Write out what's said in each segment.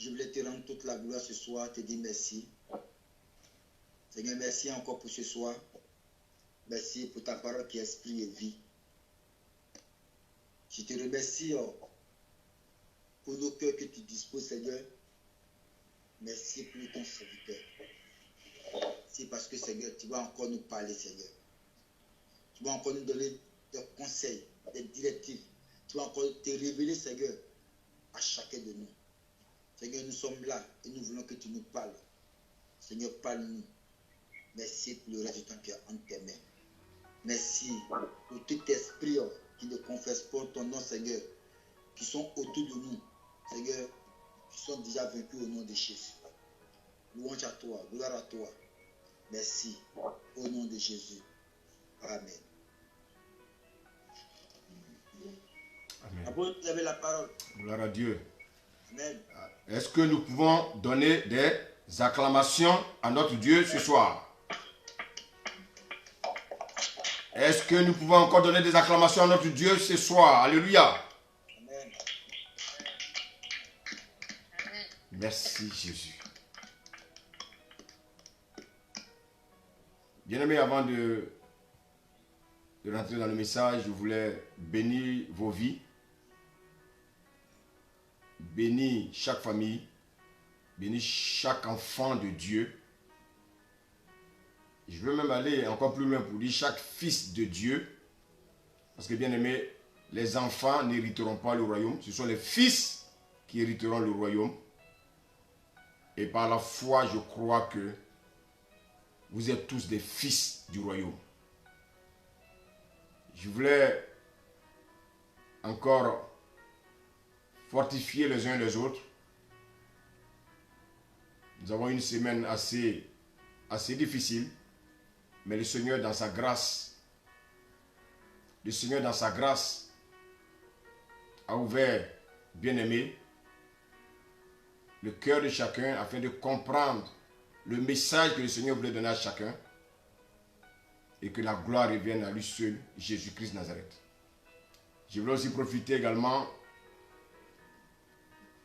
je voulais te rendre toute la gloire ce soir, te dire merci. Seigneur, merci encore pour ce soir. Merci pour ta parole qui est esprit et vie. Je te remercie pour nos cœurs que tu disposes, Seigneur. Merci pour ton serviteur. C'est parce que, Seigneur, tu vas encore nous parler, Seigneur. Tu vas encore nous donner des conseils, des directives. Tu vas encore te révéler, Seigneur, à chacun de nous. Seigneur, nous sommes là et nous voulons que tu nous parles. Seigneur, parle-nous. Merci pour le reste du temps qui est entre tes mains. Merci pour tout esprit qui ne confesse pas ton nom, Seigneur, qui sont autour de nous, Seigneur, qui sont déjà vaincus au nom de Jésus. Louange à toi, gloire à toi. Merci au nom de Jésus. Amen. Amen. Après, vous avez la parole. Gloire à Dieu. Amen. Est-ce que nous pouvons donner des acclamations à notre Dieu ce soir? Est-ce que nous pouvons encore donner des acclamations à notre Dieu ce soir? Alléluia. Amen. Merci Jésus. Bien-aimés, avant de rentrer dans le message, je voulais bénir vos vies, bénir chaque famille, bénir chaque enfant de Dieu. Je veux même aller encore plus loin pour dire chaque fils de Dieu. Parce que bien aimé, les enfants n'hériteront pas le royaume. Ce sont les fils qui hériteront le royaume. Et par la foi, je crois que vous êtes tous des fils du royaume. Je voulais encore fortifier les uns les autres. Nous avons une semaine assez difficile. Mais le Seigneur dans sa grâce, a ouvert, bien-aimé, le cœur de chacun afin de comprendre le message que le Seigneur voulait donner à chacun et que la gloire revienne à lui seul, Jésus-Christ Nazareth. Je voulais aussi profiter également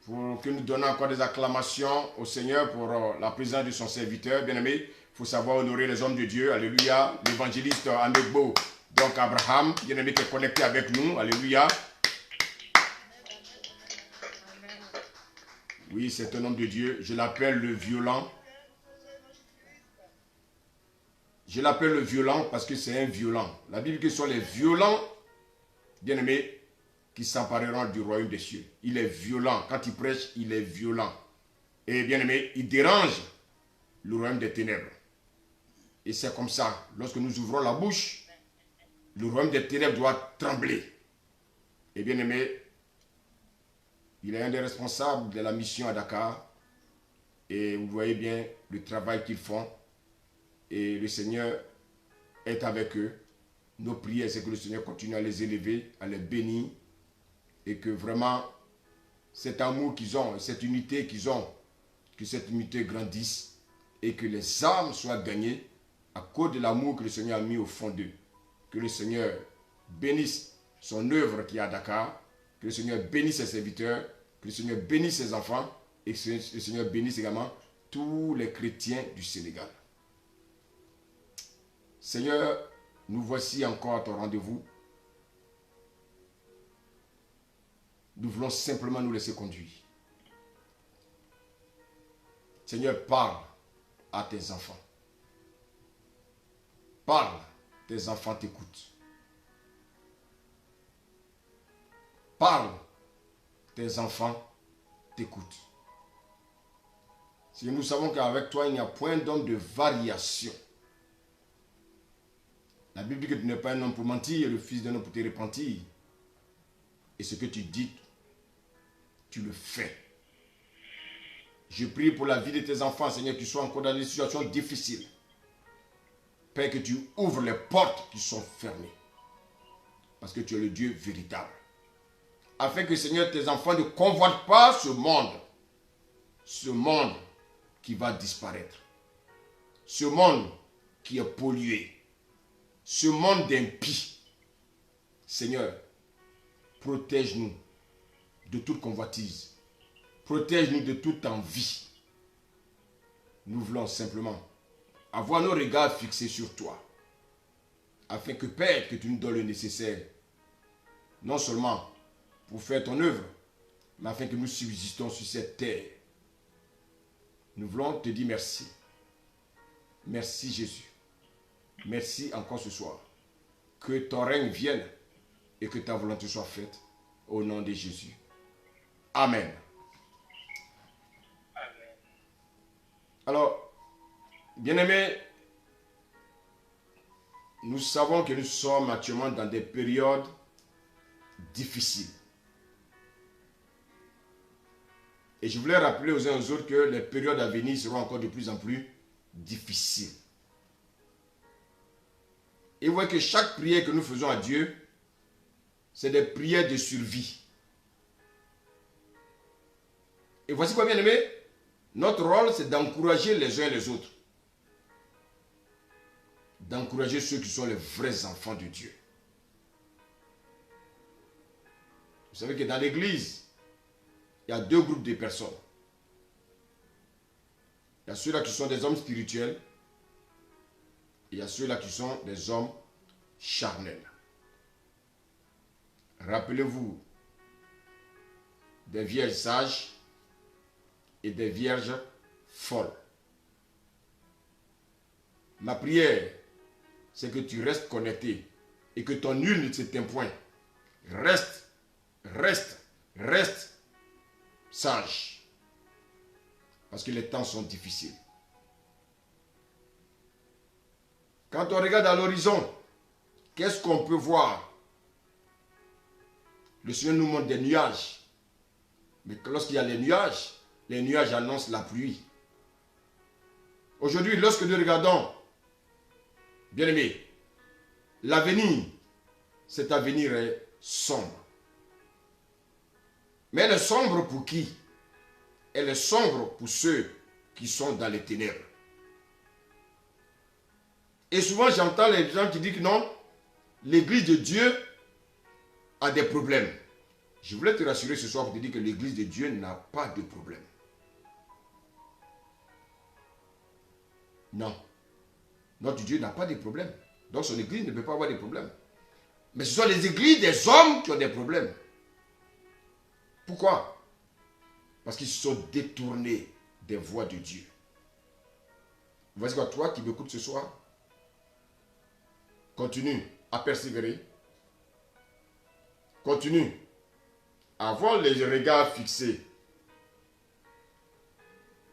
pour que nous donnions encore des acclamations au Seigneur pour la présence de son serviteur, bien-aimé. Il faut savoir honorer les hommes de Dieu. Alléluia. L'évangéliste Amegbo, donc Abraham, bien-aimé, qui est connecté avec nous. Alléluia. Oui, c'est un homme de Dieu. Je l'appelle le violent. Je l'appelle le violent parce que c'est un violent. La Bible dit que ce sont les violents, bien-aimés, qui s'empareront du royaume des cieux. Il est violent. Quand il prêche, il est violent. Et bien-aimé, il dérange le royaume des ténèbres. Et c'est comme ça, lorsque nous ouvrons la bouche, le royaume des ténèbres doit trembler. Et bien aimé, il est un des responsables de la mission à Dakar. Et vous voyez bien le travail qu'ils font. Et le Seigneur est avec eux. Nos prières, c'est que le Seigneur continue à les élever, à les bénir. Et que vraiment, cet amour qu'ils ont, cette unité qu'ils ont, que cette unité grandisse. Et que les âmes soient gagnées à cause de l'amour que le Seigneur a mis au fond d'eux. Que le Seigneur bénisse son œuvre qui est à Dakar. Que le Seigneur bénisse ses serviteurs. Que le Seigneur bénisse ses enfants. Et que le Seigneur bénisse également tous les chrétiens du Sénégal. Seigneur, nous voici encore à ton rendez-vous. Nous voulons simplement nous laisser conduire. Seigneur, parle à tes enfants. Parle, tes enfants t'écoutent. Parle, tes enfants t'écoutent. Si nous savons qu'avec toi, il n'y a point d'homme de variation. La Bible dit que tu n'es pas un homme pour mentir, le fils d'un homme pour te repentir. Et ce que tu dis, tu le fais. Je prie pour la vie de tes enfants, Seigneur, qui soient encore dans des situations difficiles. Père, que tu ouvres les portes qui sont fermées. Parce que tu es le Dieu véritable. Afin que, Seigneur, tes enfants ne convoitent pas ce monde. Ce monde qui va disparaître. Ce monde qui est pollué. Ce monde d'impies. Seigneur, protège-nous de toute convoitise. Protège-nous de toute envie. Nous voulons simplement avoir nos regards fixés sur toi. Afin que, Père, que tu nous donnes le nécessaire. Non seulement pour faire ton œuvre, mais afin que nous subsistons sur cette terre. Nous voulons te dire merci. Merci Jésus. Merci encore ce soir. Que ton règne vienne et que ta volonté soit faite au nom de Jésus. Amen. Alors, bien-aimés, nous savons que nous sommes actuellement dans des périodes difficiles. Et je voulais rappeler aux uns aux autres que les périodes à venir seront encore de plus en plus difficiles. Et vous voyez que chaque prière que nous faisons à Dieu, c'est des prières de survie. Et voici quoi, bien aimé, notre rôle, c'est d'encourager les uns et les autres. D'encourager ceux qui sont les vrais enfants de Dieu. Vous savez que dans l'église, il y a deux groupes de personnes. Il y a ceux-là qui sont des hommes spirituels et il y a ceux-là qui sont des hommes charnels. Rappelez-vous des vierges sages et des vierges folles. Ma prière, c'est que tu restes connecté et que ton nul ne s'éteint point. Reste sage. Parce que les temps sont difficiles. Quand on regarde à l'horizon, qu'est-ce qu'on peut voir? Le Seigneur nous montre des nuages. Mais lorsqu'il y a les nuages annoncent la pluie. Aujourd'hui, lorsque nous regardons, bien aimé, l'avenir, cet avenir est sombre. Mais elle est sombre pour qui? Elle est sombre pour ceux qui sont dans les ténèbres. Et souvent, j'entends les gens qui disent que non, l'église de Dieu a des problèmes. Je voulais te rassurer ce soir pour te dire que l'église de Dieu n'a pas de problème. Non. Notre Dieu n'a pas de problème. Donc son église ne peut pas avoir de problèmes. Mais ce sont les églises des hommes qui ont des problèmes. Pourquoi? Parce qu'ils se sont détournés des voies de Dieu. Voici quoi, toi qui m'écoutes ce soir, continue à persévérer. Continue à avoir les regards fixés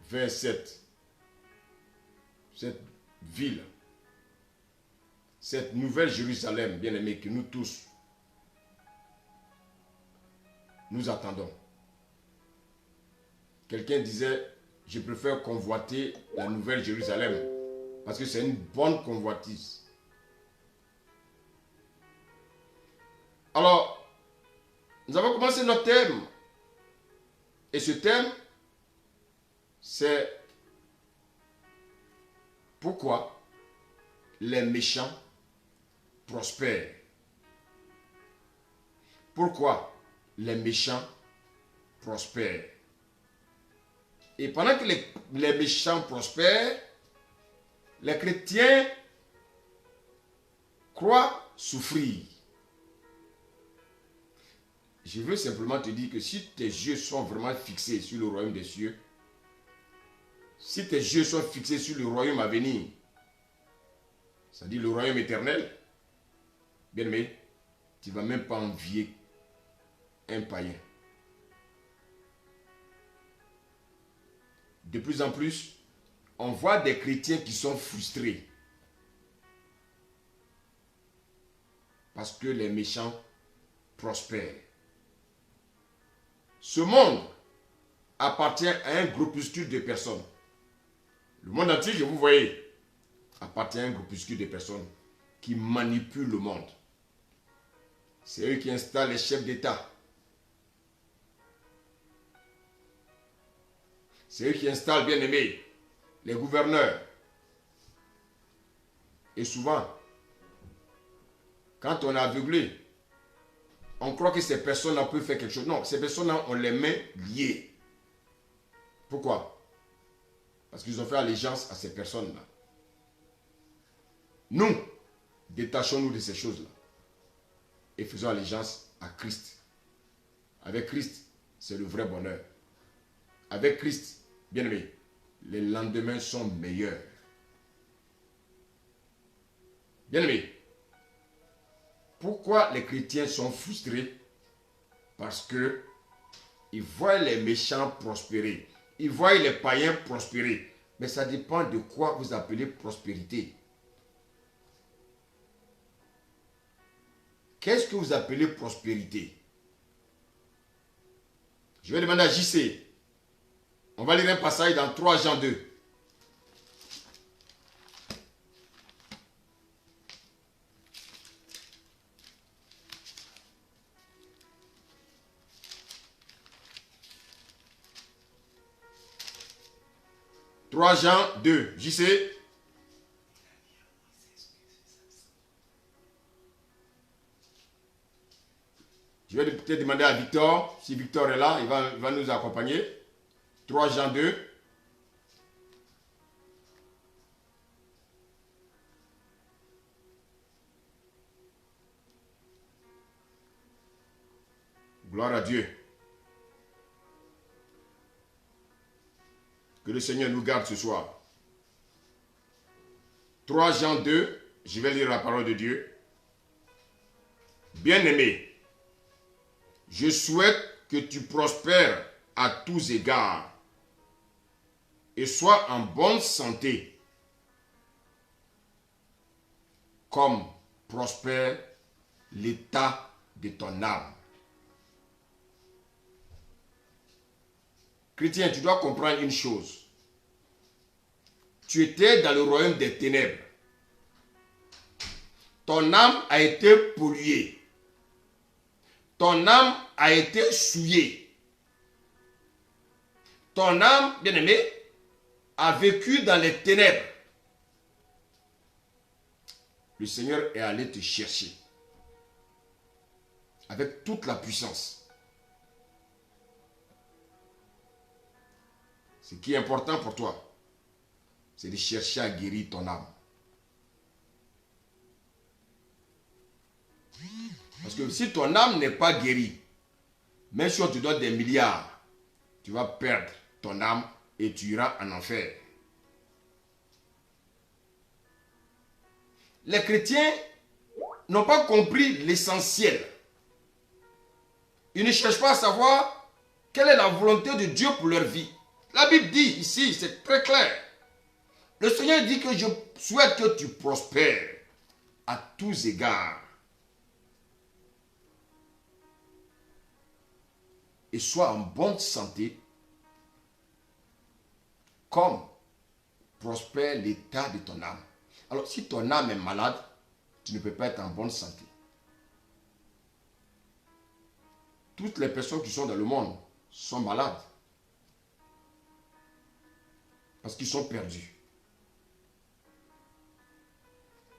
vers cette ville, cette nouvelle Jérusalem, bien-aimée, que nous tous, nous attendons. Quelqu'un disait, je préfère convoiter la nouvelle Jérusalem, parce que c'est une bonne convoitise. Alors, nous avons commencé notre thème. Et ce thème, c'est pourquoi les méchants prospèrent. Pourquoi les méchants prospèrent. Et pendant que les méchants prospèrent, les chrétiens croient souffrir. Je veux simplement te dire que si tes yeux sont vraiment fixés sur le royaume des cieux, si tes yeux sont fixés sur le royaume à venir, c'est-à-dire le royaume éternel, bien aimé, tu ne vas même pas envier un païen. De plus en plus, on voit des chrétiens qui sont frustrés parce que les méchants prospèrent. Ce monde appartient à un groupuscule de personnes. Le monde entier que vous voyez appartient à un groupuscule de personnes qui manipulent le monde. C'est eux qui installent les chefs d'État. C'est eux qui installent, bien aimés, les gouverneurs. Et souvent, quand on est aveuglé, on croit que ces personnes-là peuvent faire quelque chose. Non, ces personnes-là ont les mains liées. Pourquoi? Parce qu'ils ont fait allégeance à ces personnes-là. Nous, détachons-nous de ces choses-là et faisons allégeance à Christ. Avec Christ, c'est le vrai bonheur. Avec Christ, bien aimé, les lendemains sont meilleurs. Bien aimé, pourquoi les chrétiens sont frustrés? Parce que ils voient les méchants prospérer. Ils voient les païens prospérer. Mais ça dépend de quoi vous appelez prospérité. Qu'est-ce que vous appelez prospérité? Je vais demander à JC. On va lire un passage dans 3 Jean 2. « 3 Jean 2. JC. Je vais peut-être demander à Victor. Si Victor est là, il va nous accompagner. 3 Jean 2. Gloire à Dieu. Que le Seigneur nous garde ce soir. 3 Jean 2, je vais lire la parole de Dieu. Bien-aimé, je souhaite que tu prospères à tous égards et sois en bonne santé, comme prospère l'état de ton âme. Chrétien, tu dois comprendre une chose. Tu étais dans le royaume des ténèbres. Ton âme a été polluée. Ton âme a été souillée. Ton âme, bien-aimé, a vécu dans les ténèbres. Le Seigneur est allé te chercher avec toute la puissance. Ce qui est important pour toi, c'est de chercher à guérir ton âme. Parce que si ton âme n'est pas guérie, même si on te donne des milliards, tu vas perdre ton âme et tu iras en enfer. Les chrétiens n'ont pas compris l'essentiel. Ils ne cherchent pas à savoir quelle est la volonté de Dieu pour leur vie. La Bible dit ici, c'est très clair. Le Seigneur dit que je souhaite que tu prospères à tous égards. Et sois en bonne santé, comme prospère l'état de ton âme. Alors, si ton âme est malade, tu ne peux pas être en bonne santé. Toutes les personnes qui sont dans le monde sont malades. Parce qu'ils sont perdus.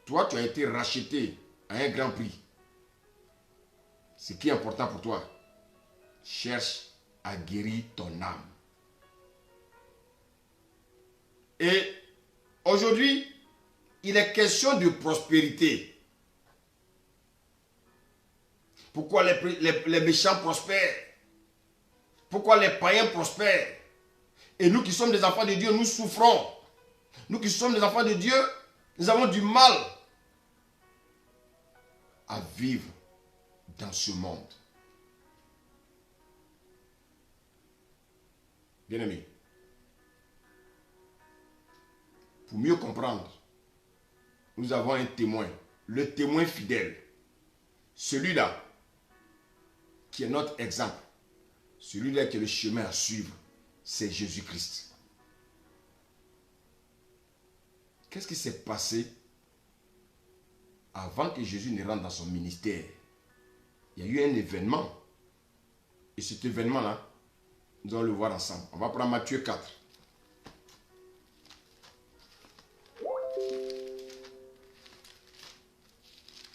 Toi, tu as été racheté à un grand prix. Ce qui est important pour toi, cherche à guérir ton âme. Et aujourd'hui, il est question de prospérité. Pourquoi les méchants prospèrent? Pourquoi les païens prospèrent? Et nous qui sommes des enfants de Dieu, nous souffrons. Nous qui sommes des enfants de Dieu, nous avons du mal à vivre dans ce monde. Bien-aimés, pour mieux comprendre, nous avons un témoin, le témoin fidèle. Celui-là qui est notre exemple, celui-là qui est le chemin à suivre, c'est Jésus-Christ. Qu'est-ce qui s'est passé avant que Jésus ne rentre dans son ministère? Il y a eu un événement. Et cet événement-là, nous allons le voir ensemble. On va prendre Matthieu 4.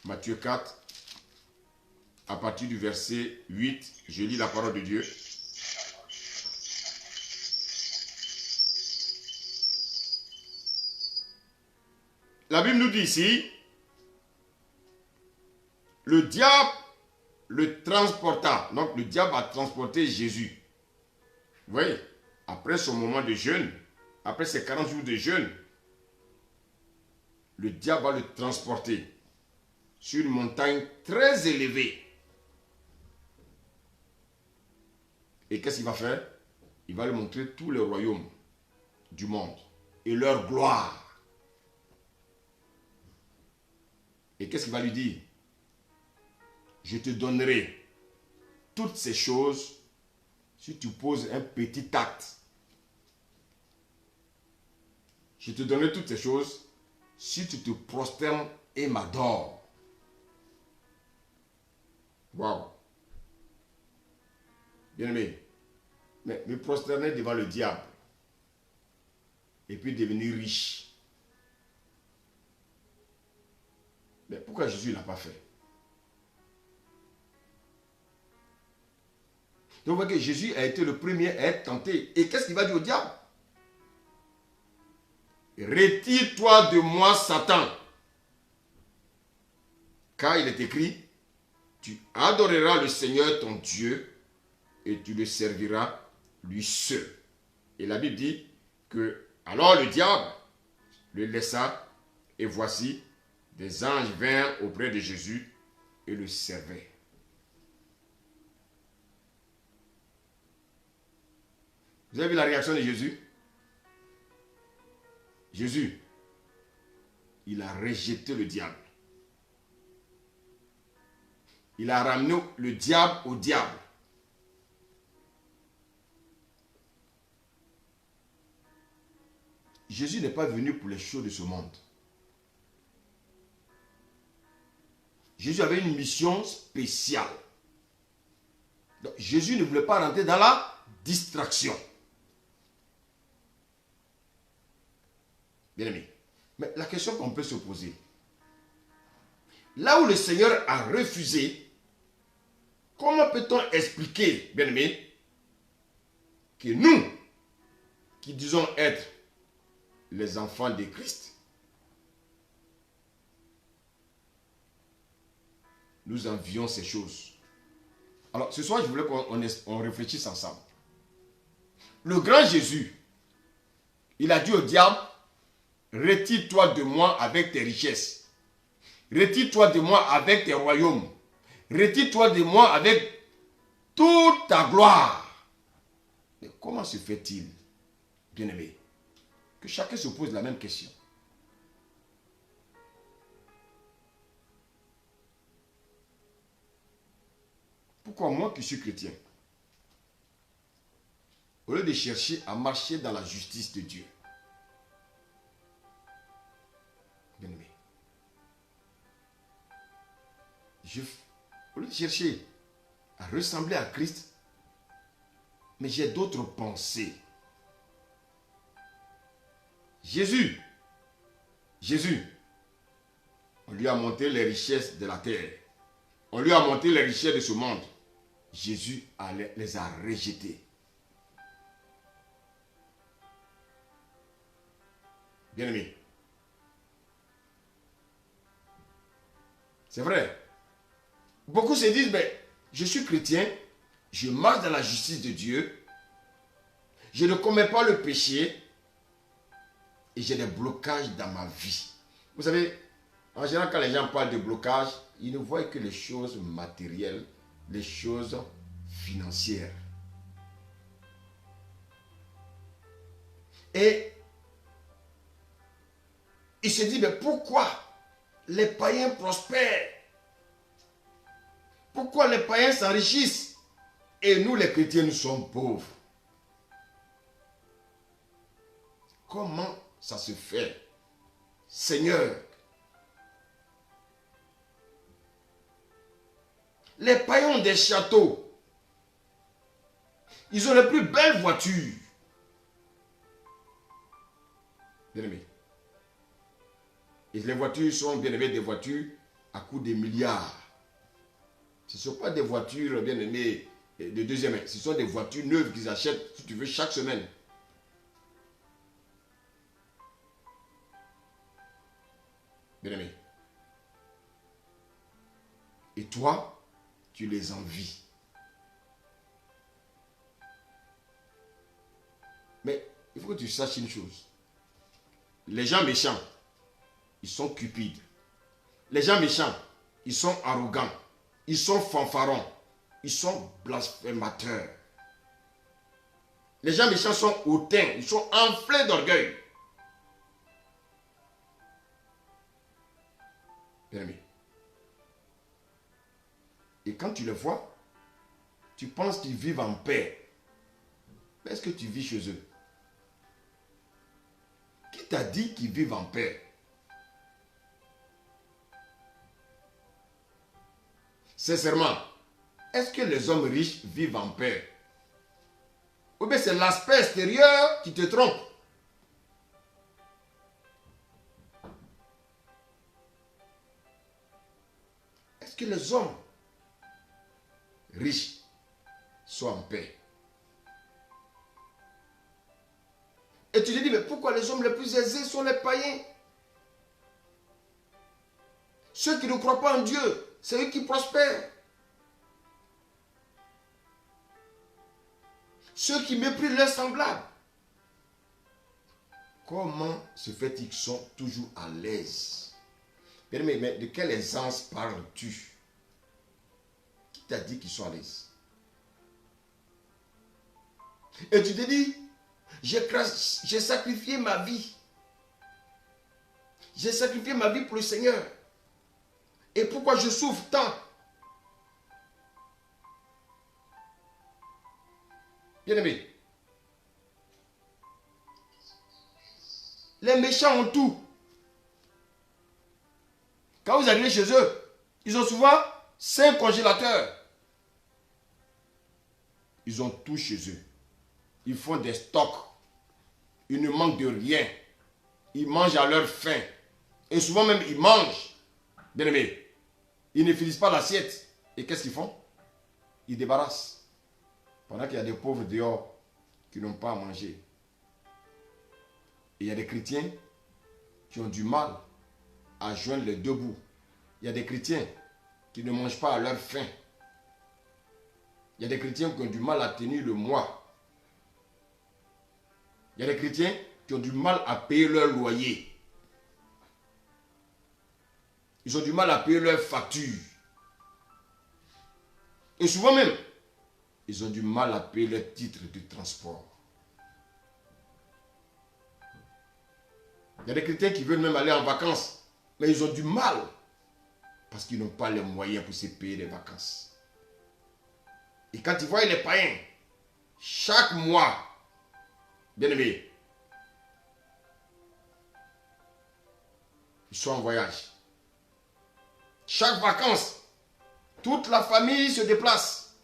Matthieu 4, à partir du verset 8, je lis la parole de Dieu. la Bible nous dit ici, le diable le transporta. Donc le diable a transporté Jésus. Vous voyez, après son moment de jeûne, après ses 40 jours de jeûne, le diable va le transporter sur une montagne très élevée. Et qu'est-ce qu'il va faire? Il va lui montrer tous les royaumes du monde et leur gloire. Et qu'est-ce qu'il va lui dire? Je te donnerai toutes ces choses si tu poses un petit acte. Je te donnerai toutes ces choses si tu te prosternes et m'adores. Waouh! Bien-aimé, mais me prosterner devant le diable et puis devenir riche. Mais pourquoi Jésus ne l'a pas fait? Donc vous voyez que Jésus a été le premier à être tenté. Et qu'est-ce qu'il va dire au diable? Retire-toi de moi, Satan. Car il est écrit, tu adoreras le Seigneur ton Dieu et tu le serviras lui seul. Et la Bible dit que alors le diable le laissa et voici des anges vinrent auprès de Jésus et le servaient. Vous avez vu la réaction de Jésus? Jésus, il a rejeté le diable. Il a ramené le diable au diable. Jésus n'est pas venu pour les choses de ce monde. Jésus avait une mission spéciale. Donc, Jésus ne voulait pas rentrer dans la distraction. Bien aimé. Mais la question qu'on peut se poser, là où le Seigneur a refusé, comment peut-on expliquer, bien aimé, que nous, qui disons être les enfants de Christ, nous envions ces choses? Alors, ce soir, je voulais qu'on réfléchisse ensemble. Le grand Jésus, il a dit au diable, retire-toi de moi avec tes richesses. Retire-toi de moi avec tes royaumes. Retire-toi de moi avec toute ta gloire. Mais comment se fait-il, bien-aimé, que chacun se pose la même question? Pourquoi moi qui suis chrétien, au lieu de chercher à marcher dans la justice de Dieu, bien-aimé, au lieu de chercher à ressembler à Christ, mais j'ai d'autres pensées. Jésus, on lui a montré les richesses de la terre. On lui a montré les richesses de ce monde. Jésus les a rejetées. Bien-aimé, c'est vrai. Beaucoup se disent, mais je suis chrétien, je marche dans la justice de Dieu, je ne commets pas le péché et j'ai des blocages dans ma vie. Vous savez, en général, quand les gens parlent de blocage, ils ne voient que les choses matérielles, les choses financières. Et il se dit, mais pourquoi les païens prospèrent? Pourquoi les païens s'enrichissent et nous les chrétiens nous sommes pauvres? Comment ça se fait? Seigneur, les païens ont des châteaux. Ils ont les plus belles voitures. Bien-aimés. Et les voitures sont, bien-aimées, des voitures à coût de milliards. Ce ne sont pas des voitures, bien-aimées, de deuxième main. Ce sont des voitures neuves qu'ils achètent, si tu veux, chaque semaine. Bien-aimé. Et toi, tu les envies. Mais il faut que tu saches une chose. Les gens méchants, ils sont cupides. Les gens méchants, ils sont arrogants. Ils sont fanfarons. Ils sont blasphémateurs. Les gens méchants sont hautains. Ils sont enflés d'orgueil. Bien-aimé. Et quand tu les vois, tu penses qu'ils vivent en paix. Mais est-ce que tu vis chez eux? Qui t'a dit qu'ils vivent en paix? Sincèrement, est-ce que les hommes riches vivent en paix? Ou bien c'est l'aspect extérieur qui te trompe? Est-ce que les hommes riches sont en paix? Et tu te dis, mais pourquoi les hommes les plus aisés sont les païens? Ceux qui ne croient pas en Dieu, c'est eux qui prospèrent. Ceux qui méprisent leurs semblables. Comment se fait-il qu'ils sont toujours à l'aise? Mais de quelle aisance parles-tu? Qui t'a dit qu'ils sont à l'aise? Et tu te dis, j'ai sacrifié ma vie. J'ai sacrifié ma vie pour le Seigneur. Et pourquoi je souffre tant? Bien-aimé, les méchants ont tout. Quand vous arrivez chez eux, ils ont souvent 5 congélateurs. Ils ont tout chez eux. Ils font des stocks. Ils ne manquent de rien. Ils mangent à leur faim. Et souvent même, ils mangent. Bien-aimé, ils ne finissent pas l'assiette. Et qu'est-ce qu'ils font? Ils débarrassent. Pendant qu'il y a des pauvres dehors qui n'ont pas à manger. Et il y a des chrétiens qui ont du mal à joindre les deux bouts. Il y a des chrétiens qui ne mangent pas à leur faim. Il y a des chrétiens qui ont du mal à tenir le mois. Il y a des chrétiens qui ont du mal à payer leur loyer. Ils ont du mal à payer leurs factures. Et souvent même, ils ont du mal à payer leurs titres de transport. Il y a des chrétiens qui veulent même aller en vacances, mais ils ont du mal parce qu'ils n'ont pas les moyens pour se payer les vacances. Et quand ils voient les païens, chaque mois, bien-aimés, ils sont en voyage. Chaque vacances, toute la famille se déplace.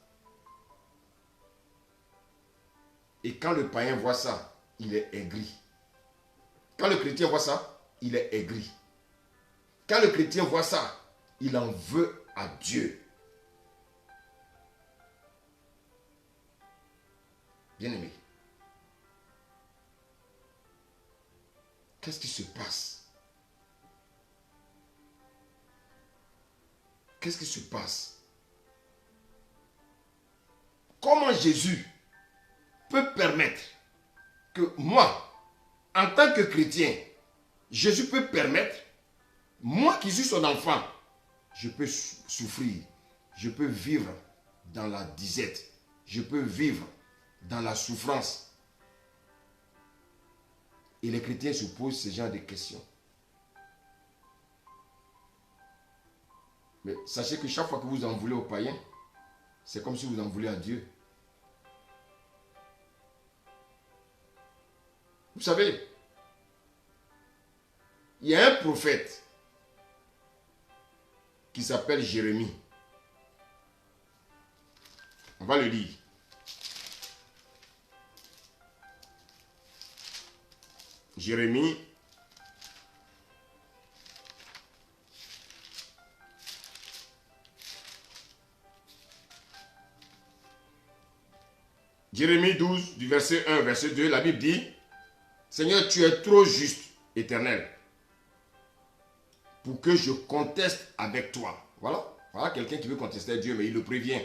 Et quand le païen voit ça, il est aigri. Quand le chrétien voit ça, il est aigri. Quand le chrétien voit ça, il en veut à Dieu. Bien-aimé, qu'est-ce qui se passe? Qu'est-ce qui se passe? Comment Jésus peut permettre que moi, en tant que chrétien, Jésus peut permettre, moi qui suis son enfant, je peux souffrir, je peux vivre dans la disette, je peux vivre dans la souffrance. Et les chrétiens se posent ce genre de questions. Mais sachez que chaque fois que vous en voulez aux païens, c'est comme si vous en voulez à Dieu. Vous savez, il y a un prophète qui s'appelle Jérémie. On va le lire. Jérémie, Jérémie 12, du verset 1 au verset 2, la Bible dit: Seigneur, tu es trop juste, éternel. pour que je conteste avec toi. Voilà. Voilà quelqu'un qui veut contester Dieu, mais il le prévient.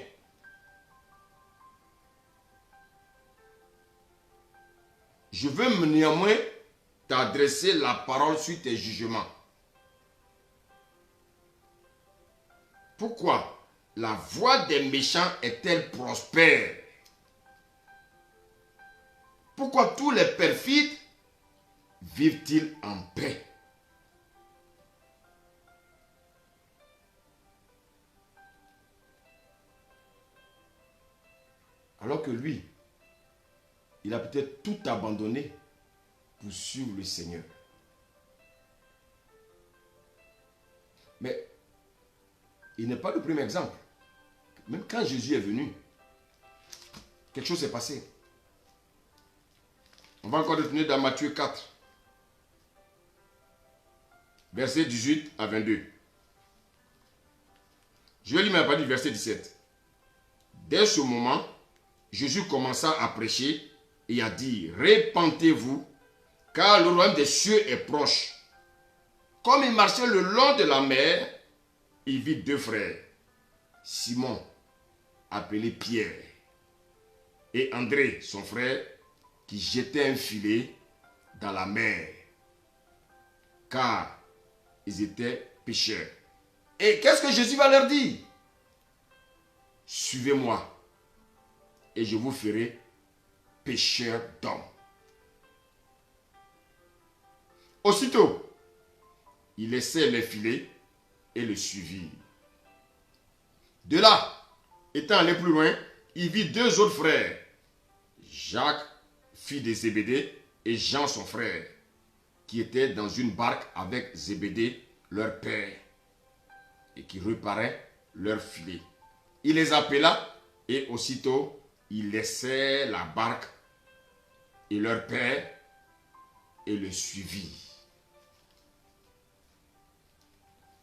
Je veux néanmoins t'adresser la parole sur tes jugements. Pourquoi la voie des méchants est-elle prospère? Pourquoi tous les perfides vivent-ils en paix? Alors que lui, il a peut-être tout abandonné pour suivre le Seigneur. Mais il n'est pas le premier exemple. Même quand Jésus est venu, quelque chose s'est passé. On va encore retourner dans Matthieu 4, versets 18 à 22. Je vais lire ma partie du verset 17. Dès ce moment, Jésus commença à prêcher et à dire, répentez-vous, car le royaume des cieux est proche. Comme il marchait le long de la mer, il vit deux frères, Simon, appelé Pierre, et André, son frère, qui jetaient un filet dans la mer, car ils étaient pécheurs. Et qu'est-ce que Jésus va leur dire? Suivez-moi, et je vous ferai pécheurs d'hommes. Aussitôt, ils laissèrent les filets et le suivirent. De là, étant allé plus loin, il vit deux autres frères, Jacques, fils de Zébédée, et Jean, son frère, qui étaient dans une barque avec Zébédée, leur père, et qui réparaient leurs filets. Il les appela, et aussitôt, ils laissèrent la barque et leur père, et le suivirent.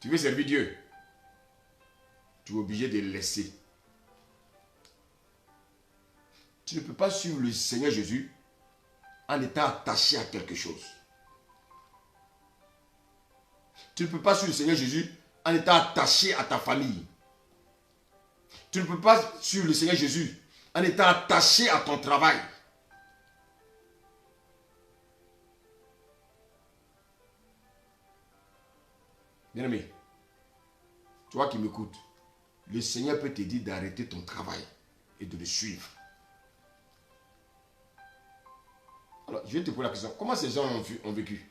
Tu veux servir Dieu? Tu es obligé de le laisser. Tu ne peux pas suivre le Seigneur Jésus en étant attaché à quelque chose. Tu ne peux pas suivre le Seigneur Jésus en étant attaché à ta famille. Tu ne peux pas suivre le Seigneur Jésus en étant attaché à ton travail. Bien-aimé, toi qui m'écoutes, le Seigneur peut te dire d'arrêter ton travail et de le suivre. Alors, je vais te poser la question. Comment ces gens ont vécu?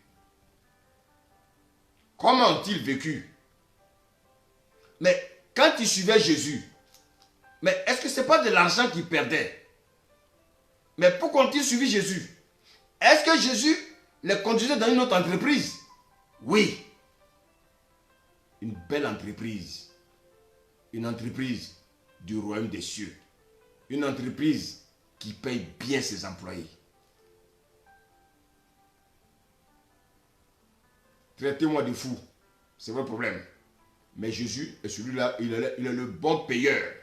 Comment ont-ils vécu? Mais quand ils suivaient Jésus, mais est-ce que ce n'est pas de l'argent qu'ils perdaient? Mais pourquoi ont-ils suivi Jésus? Est-ce que Jésus les conduisait dans une autre entreprise? Oui. Une belle entreprise. Une entreprise du royaume des cieux. Une entreprise qui paye bien ses employés. Traitez-moi de fou. C'est votre problème. Mais Jésus est celui-là, il est le bon payeur.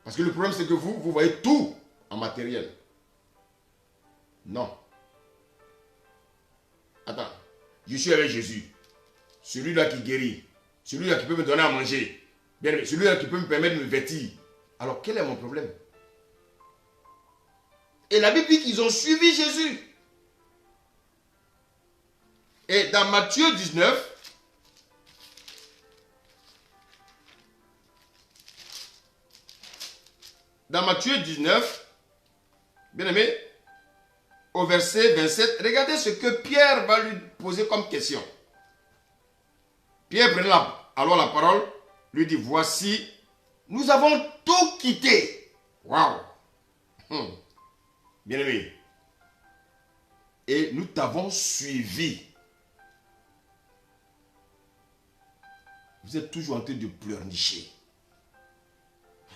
Parce que le problème, c'est que vous voyez tout en matériel. Non. Attends. Je suis avec Jésus. Celui-là qui guérit. Celui-là qui peut me donner à manger. Bien aimé, celui-là qui peut me permettre de me vêtir. Alors, quel est mon problème? Et la Bible dit qu'ils ont suivi Jésus. Et dans Matthieu 19, bien aimé, au verset 27, regardez ce que Pierre va lui poser comme question. Pierre prenait alors la parole, lui dit, voici, nous avons tout quitté. Waouh! Bien aimé. Et nous t'avons suivi. Vous êtes toujours en train de pleurnicher.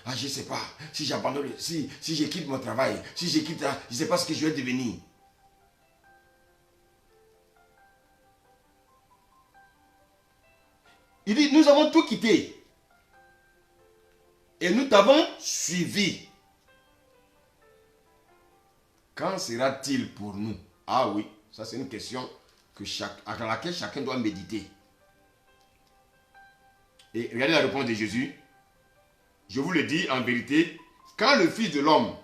Ah, je ne sais pas, si j'abandonne, si je quitte mon travail, si je quitte, je ne sais pas ce que je vais devenir. Il dit, nous avons tout quitté. Et nous t'avons suivi. Quand sera-t-il pour nous? Ah oui, ça c'est une question à laquelle chacun doit méditer. Et regardez la réponse de Jésus. Je vous le dis en vérité, quand le Fils de l'homme,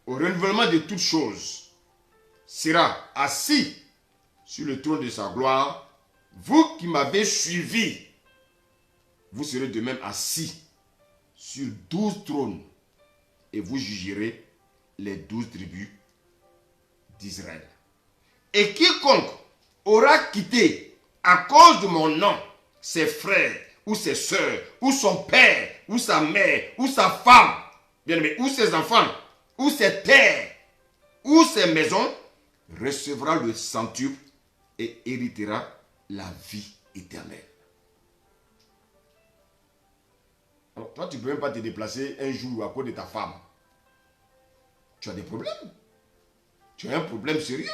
au renouvellement de toutes choses, sera assis sur le trône de sa gloire, vous qui m'avez suivi, vous serez de même assis sur 12 trônes et vous jugerez les 12 tribus d'Israël. Et quiconque aura quitté à cause de mon nom ses frères ou ses sœurs ou son père ou sa mère ou sa femme, bien aimé, ou ses enfants ou ses terres ou ses maisons, recevra le centuple et héritera la vie éternelle. Alors, toi, tu ne peux même pas te déplacer un jour à cause de ta femme. Tu as des problèmes. Tu as un problème sérieux.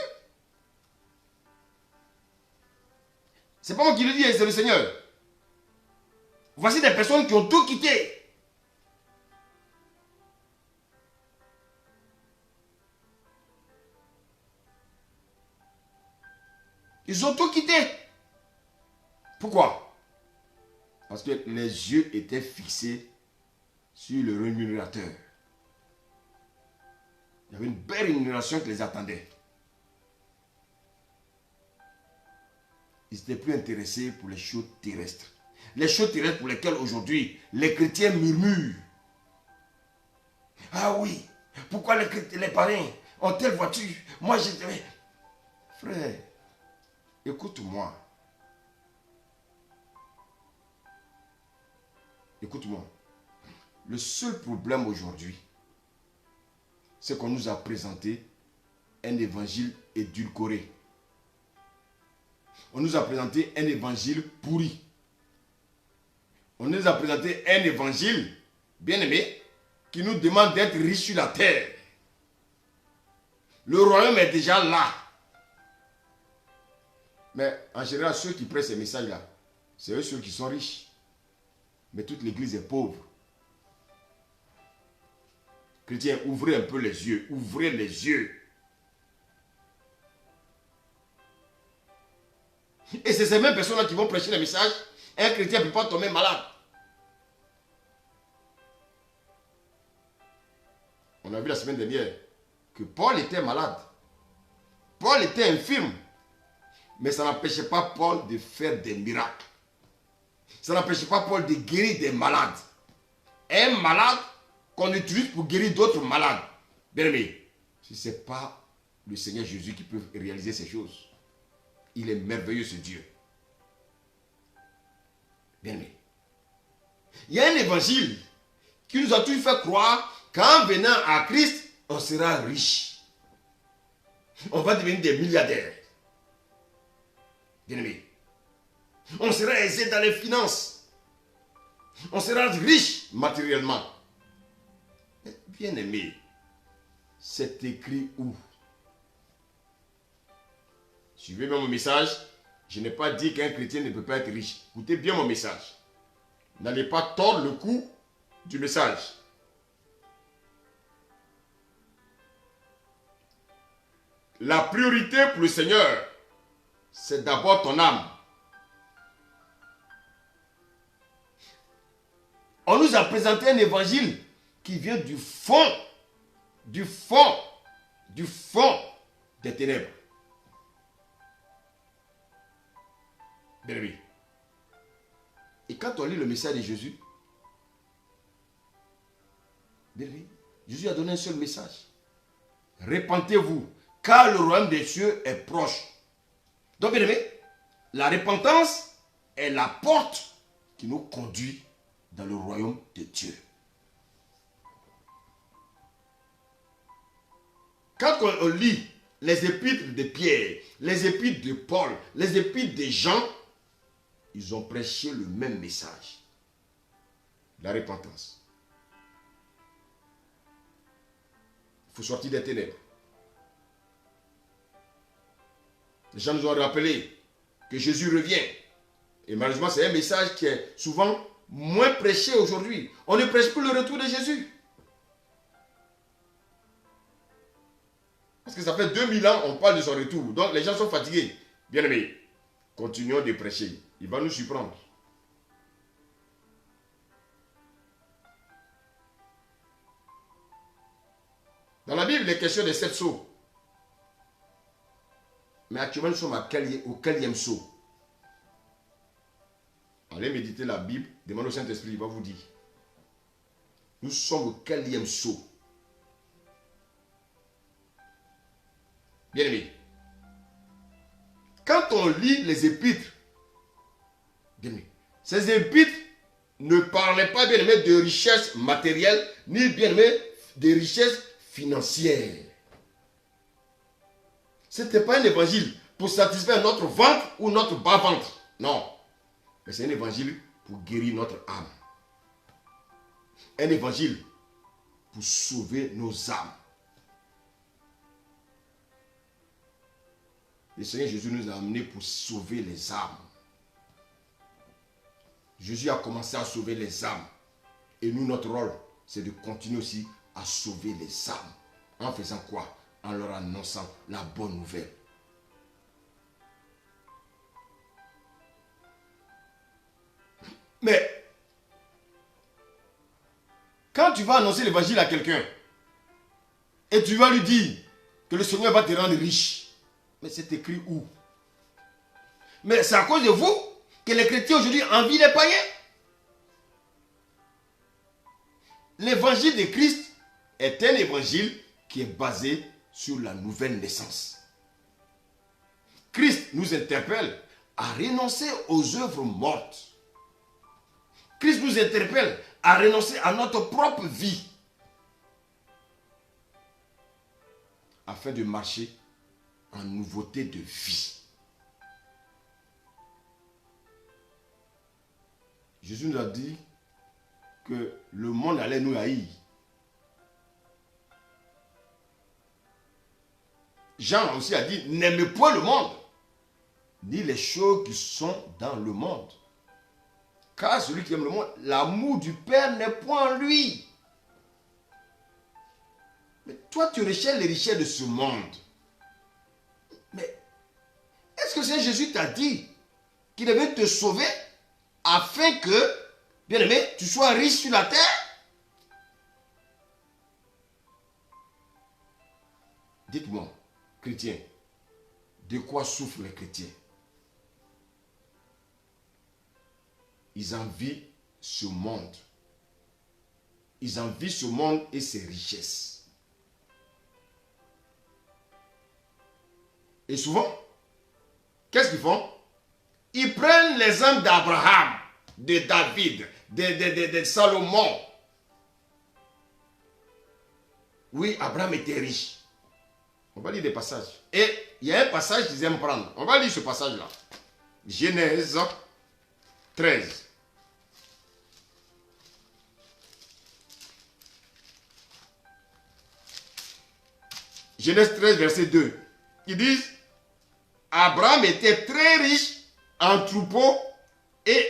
C'est pas moi qui le dis, c'est le Seigneur. Voici des personnes qui ont tout quitté. Ils ont tout quitté. Pourquoi? Parce que les yeux étaient fixés sur le rémunérateur. Il y avait une belle rémunération qui les attendait. Ils n'étaient plus intéressés pour les choses terrestres. Les choses terrestres pour lesquelles aujourd'hui les chrétiens murmurent. Ah oui, pourquoi les parrains ont telle voiture? Moi j'étais... Frère, écoute-moi. Écoute-moi. Le seul problème aujourd'hui, c'est qu'on nous a présenté un évangile édulcoré. On nous a présenté un évangile pourri. On nous a présenté un évangile, bien aimé, qui nous demande d'être riches sur la terre. Le royaume est déjà là. Mais en général, ceux qui prêtent ces messages-là, c'est eux ceux qui sont riches. Mais toute l'église est pauvre. Chrétiens, ouvrez un peu les yeux. Ouvrez les yeux. Et c'est ces mêmes personnes-là qui vont prêcher les messages. Un chrétien ne peut pas tomber malade. On a vu la semaine dernière que Paul était malade. Paul était infirme. Mais ça n'empêchait pas Paul de faire des miracles. Ça n'empêchait pas Paul de guérir des malades. Un malade qu'on utilise pour guérir d'autres malades. Bien aimé, si ce n'est pas le Seigneur Jésus qui peut réaliser ces choses, il est merveilleux ce Dieu. Bien aimé. Il y a un évangile qui nous a toujours fait croire qu'en venant à Christ, on sera riche. On va devenir des milliardaires. Bien aimé. On sera aisé dans les finances. On sera riche matériellement. Mais bien aimé, c'est écrit où? Suivez bien mon message. Je n'ai pas dit qu'un chrétien ne peut pas être riche. Écoutez bien mon message. N'allez pas tordre le cou du message. La priorité pour le Seigneur, c'est d'abord ton âme. On nous a présenté un évangile qui vient du fond des ténèbres. Bien oui. Et quand on lit le message de Jésus, bien oui, Jésus a donné un seul message. Repentez-vous, car le royaume des cieux est proche. Donc, bien aimé, la repentance est la porte qui nous conduit dans le royaume de Dieu. Quand on lit les épîtres de Pierre, les épîtres de Paul, les épîtres de Jean, ils ont prêché le même message. La repentance. Il faut sortir des ténèbres. Les gens nous ont rappelé que Jésus revient. Et malheureusement, c'est un message qui est souvent moins prêché aujourd'hui. On ne prêche plus le retour de Jésus. Parce que ça fait 2000 ans on parle de son retour. Donc les gens sont fatigués. Bien-aimés, continuons de prêcher. Il va nous surprendre. Dans la Bible, il est question des 7 sceaux. Mais actuellement, nous sommes au 4e sceau. Allez méditer la Bible, demandez au Saint-Esprit, il va vous dire. Nous sommes au 4e sceau. Bien-aimés, quand on lit les épîtres, bien-aimés, ces épîtres ne parlaient pas, bien-aimés, de richesses matérielles, ni, bien-aimés, de richesses financières. Ce n'était pas un évangile pour satisfaire notre ventre ou notre bas-ventre. Non. Mais c'est un évangile pour guérir notre âme. Un évangile pour sauver nos âmes. Le Seigneur Jésus nous a amenés pour sauver les âmes. Jésus a commencé à sauver les âmes. Et nous, notre rôle, c'est de continuer aussi à sauver les âmes. En faisant quoi? En leur annonçant la bonne nouvelle. Mais, quand tu vas annoncer l'évangile à quelqu'un, et tu vas lui dire que le Seigneur va te rendre riche, mais c'est écrit où? Mais c'est à cause de vous que les chrétiens aujourd'hui envient les païens. L'évangile de Christ est un évangile qui est basé sur la nouvelle naissance. Christ nous interpelle à renoncer aux œuvres mortes. Christ nous interpelle à renoncer à notre propre vie afin de marcher en nouveauté de vie. Jésus nous a dit que le monde allait nous haïr. Jean aussi a dit, n'aimez point le monde, ni les choses qui sont dans le monde. Car celui qui aime le monde, l'amour du Père n'est point en lui. Mais toi, tu recherches les richesses de ce monde. Mais est-ce que c'est Jésus t'a dit qu'il devait te sauver afin que, bien aimé, tu sois riche sur la terre? Dites-moi, chrétiens, de quoi souffrent les chrétiens? Ils envient ce monde. Ils envient ce monde et ses richesses. Et souvent, qu'est-ce qu'ils font? Ils prennent les âmes d'Abraham, de David, de Salomon. Oui, Abraham était riche. On va lire des passages. Et il y a un passage qu'ils aiment prendre. On va lire ce passage-là. Genèse 13. Genèse 13, verset 2. Ils disent, Abraham était très riche en troupeaux et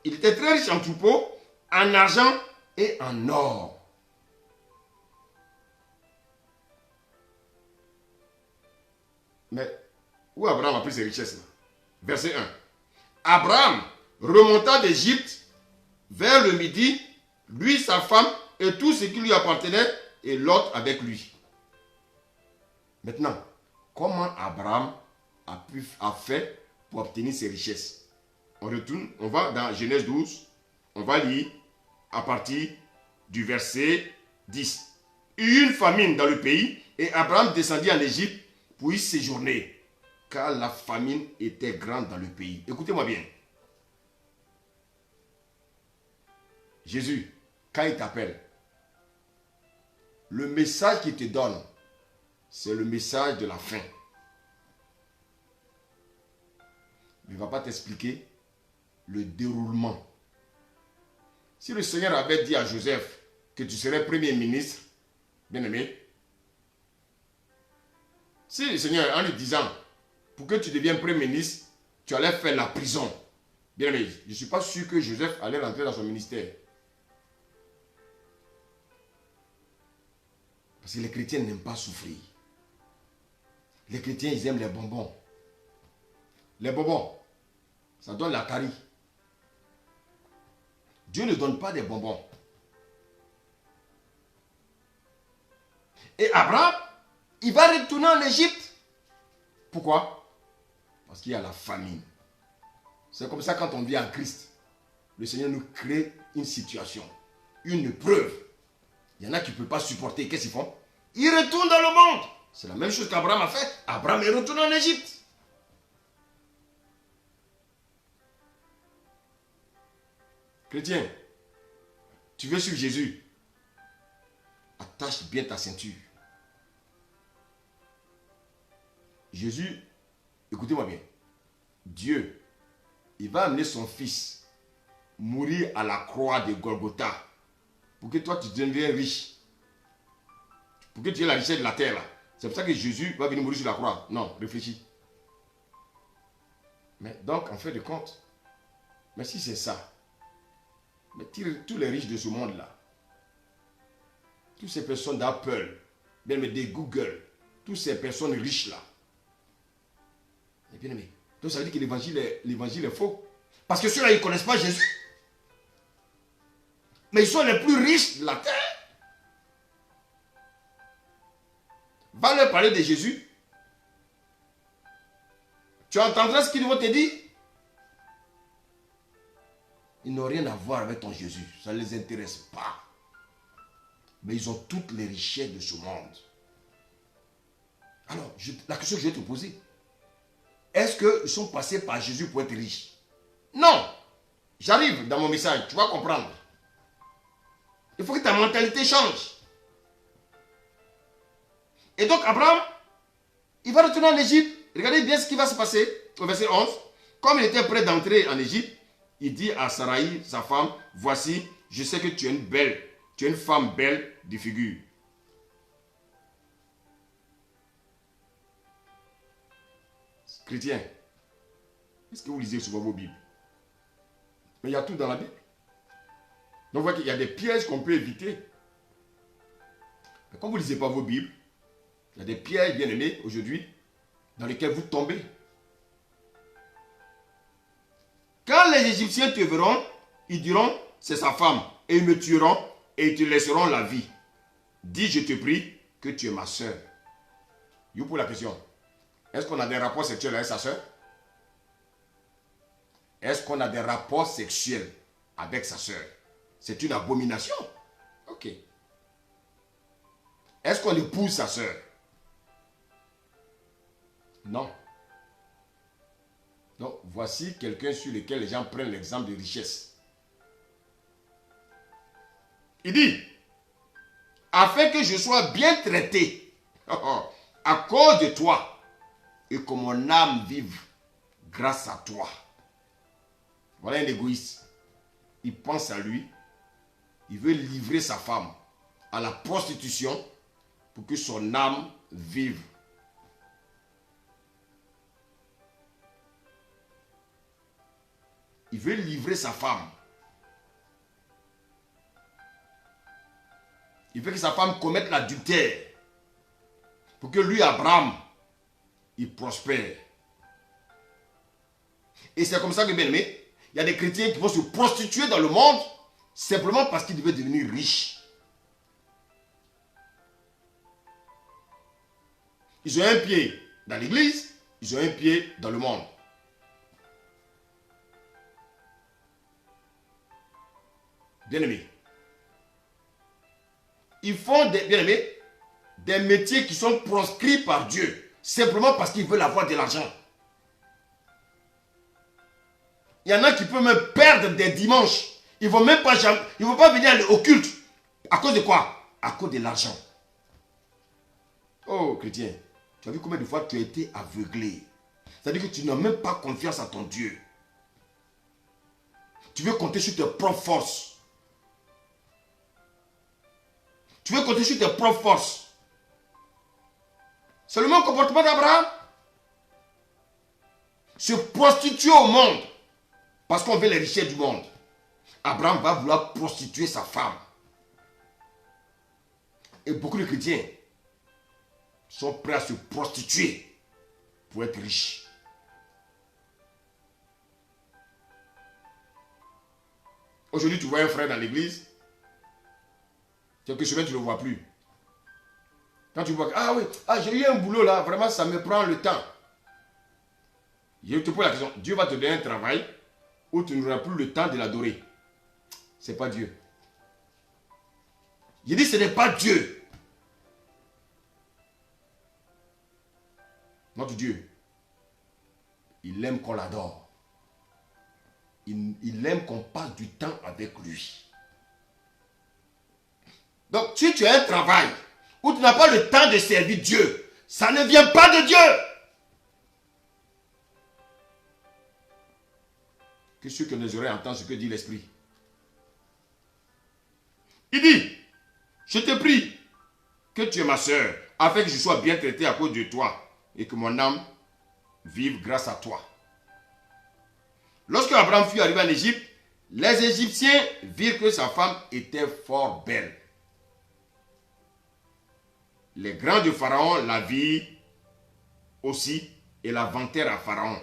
il était très riche en troupeaux, en argent et en or. Mais où Abraham a pris ses richesses là? Verset 1. Abraham remonta d'Égypte vers le midi, lui, sa femme et tout ce qui lui appartenait, et Lot avec lui. Maintenant, comment Abraham a fait pour obtenir ses richesses? On retourne, on va dans Genèse 12, on va lire à partir du verset 10. Il y eut une famine dans le pays et Abraham descendit en Égypte pour y séjourner, car la famine était grande dans le pays. Écoutez-moi bien. Jésus, quand il t'appelle, le message qu'il te donne, c'est le message de la fin. Il ne va pas t'expliquer le déroulement. Si le Seigneur avait dit à Joseph que tu serais premier ministre, bien aimé, si le Seigneur, en lui disant, pour que tu deviennes premier ministre, tu allais faire la prison, bien aimé, je ne suis pas sûr que Joseph allait rentrer dans son ministère. Parce que les chrétiens n'aiment pas souffrir. Les chrétiens, ils aiment les bonbons. Les bonbons, ça donne la carie. Dieu ne donne pas des bonbons. Et Abraham, il va retourner en Égypte. Pourquoi? Parce qu'il y a la famine. C'est comme ça quand on vit en Christ. Le Seigneur nous crée une situation, une épreuve. Il y en a qui ne peuvent pas supporter. Qu'est-ce qu'ils font? Ils retournent dans le monde. C'est la même chose qu'Abraham a fait. Abraham est retourné en Égypte. Chrétien, tu veux suivre Jésus? Attache bien ta ceinture. Jésus, écoutez-moi bien. Dieu, il va amener son fils mourir à la croix de Golgotha pour que toi tu deviennes riche. Pour que tu aies la richesse de la terre là. C'est pour ça que Jésus va venir mourir sur la croix. Non, réfléchis. Mais donc, en fait de compte, mais si c'est ça, mais tous les riches de ce monde-là, toutes ces personnes d'Apple, bien mais des Google, toutes ces personnes riches-là, bien aimé, donc ça veut dire que l'évangile est faux. Parce que ceux-là, ils ne connaissent pas Jésus. Mais ils sont les plus riches de la terre. Va leur parler de Jésus. Tu entendras ce qu'ils vont te dire. Ils n'ont rien à voir avec ton Jésus. Ça ne les intéresse pas. Mais ils ont toutes les richesses de ce monde. Alors, la question que je vais te poser. Est-ce qu'ils sont passés par Jésus pour être riches? Non. J'arrive dans mon message. Tu vas comprendre. Il faut que ta mentalité change. Et donc, Abraham, il va retourner en Égypte. Regardez bien ce qui va se passer au verset 11. Comme il était prêt d'entrer en Égypte, il dit à Sarai, sa femme, voici, je sais que tu es une femme belle de figure. Chrétien, est-ce que vous lisez souvent vos Bibles? Mais il y a tout dans la Bible. Donc, vous voyez qu'il y a des pièges qu'on peut éviter. Mais quand vous ne lisez pas vos Bibles, il y a des pièges, bien aimés, aujourd'hui, dans lesquels vous tombez. Quand les Égyptiens te verront, ils diront, c'est sa femme, et ils me tueront, et ils te laisseront la vie. Dis, je te prie, que tu es ma soeur. You pour la question. Est-ce qu'on a des rapports sexuels avec sa soeur? Est-ce qu'on a des rapports sexuels avec sa soeur? C'est une abomination. Ok. Est-ce qu'on épouse sa soeur? Non. Donc, voici quelqu'un sur lequel les gens prennent l'exemple de richesse. Il dit, afin que je sois bien traité à cause de toi et que mon âme vive grâce à toi. Voilà un égoïste. Il pense à lui. Il veut livrer sa femme à la prostitution pour que son âme vive. Il veut livrer sa femme. Il veut que sa femme commette l'adultère. Pour que lui, Abraham, il prospère. Et c'est comme ça que, bien aimé, il y a des chrétiens qui vont se prostituer dans le monde simplement parce qu'ils devaient devenir riches. Ils ont un pied dans l'église, ils ont un pied dans le monde. Bien-aimés, ils font des métiers qui sont proscrits par Dieu, simplement parce qu'ils veulent avoir de l'argent. Il y en a qui peuvent même perdre des dimanches. Ils ne vont même pas, venir au culte. À cause de quoi? À cause de l'argent. Oh, chrétien, tu as vu combien de fois tu as été aveuglé? C'est-à-dire que tu n'as même pas confiance à ton Dieu. Tu veux compter sur tes propres forces. Tu veux compter sur tes propres forces. C'est le même comportement d'Abraham. Se prostituer au monde. Parce qu'on veut les richesses du monde. Abraham va vouloir prostituer sa femme. Et beaucoup de chrétiens sont prêts à se prostituer pour être riches. Aujourd'hui, tu vois un frère dans l'église. Quelques semaines, tu ne le vois plus. Quand tu vois, ah oui, j'ai eu un boulot là, vraiment, ça me prend le temps. Je te pose la question, Dieu va te donner un travail où tu n'auras plus le temps de l'adorer. Ce n'est pas Dieu. Je dis, ce n'est pas Dieu. Notre Dieu, il aime qu'on l'adore. Il aime qu'on passe du temps avec lui. Donc, si tu as un travail où tu n'as pas le temps de servir Dieu, ça ne vient pas de Dieu. Que ceux qui nous auraient entendent ce que dit l'Esprit. Il dit, je te prie que tu es ma soeur, afin que je sois bien traité à cause de toi et que mon âme vive grâce à toi. Lorsque Abraham fut arrivé en Égypte, les Égyptiens virent que sa femme était fort belle. Les grands de Pharaon la virent aussi et la vantèrent à Pharaon.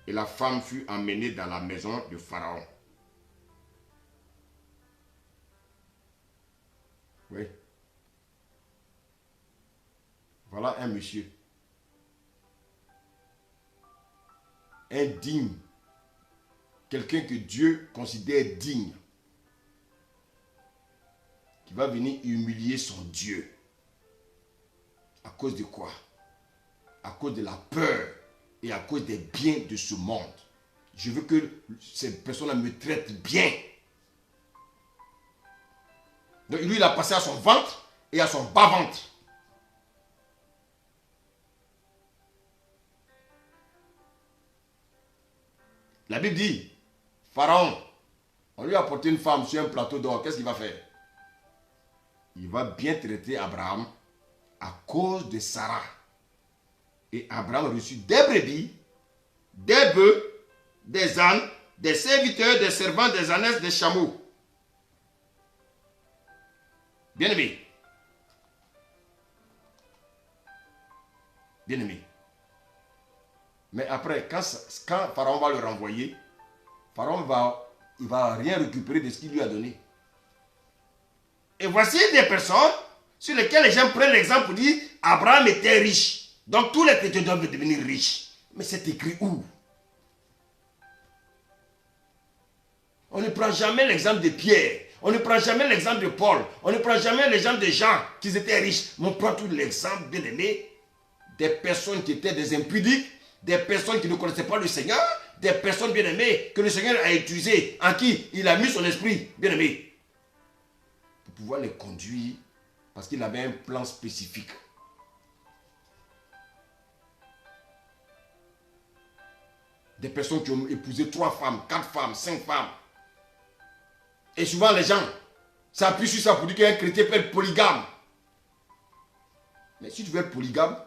Et la femme fut emmenée dans la maison de Pharaon. Oui. Voilà un monsieur. Indigne. Quelqu'un que Dieu considère digne. Qui va venir humilier son Dieu. À cause de quoi? À cause de la peur et à cause des biens de ce monde. Je veux que cette personne-là me traite bien. Donc lui, il a passé à son ventre et à son bas-ventre. La Bible dit, Pharaon, on lui a apporté une femme sur un plateau d'or. Qu'est-ce qu'il va faire? Il va bien traiter Abraham à cause de Sarah. Et Abraham a reçu des brebis, des bœufs, des ânes, des serviteurs, des servants, des ânesses, des chameaux. Bien-aimé. Bien-aimé. Mais après, quand Pharaon va le renvoyer, Pharaon il va rien récupérer de ce qu'il lui a donné. Et voici des personnes sur lesquelles les gens prennent l'exemple pour dire Abraham était riche. Donc tous les chrétiens doivent devenir riches. Mais c'est écrit où? On ne prend jamais l'exemple de Pierre. On ne prend jamais l'exemple de Paul. On ne prend jamais l'exemple de Jean qui étaient riches. Mais on prend tout l'exemple, bien aimé, des personnes qui étaient des impudiques, des personnes qui ne connaissaient pas le Seigneur, des personnes bien aimées que le Seigneur a utilisées, en qui il a mis son esprit, bien aimé, pour pouvoir les conduire parce qu'il avait un plan spécifique. Des personnes qui ont épousé 3 femmes, 4 femmes, 5 femmes. Et souvent les gens s'appuient sur ça pour dire qu'un chrétien peut être polygame. Mais si tu veux être polygame,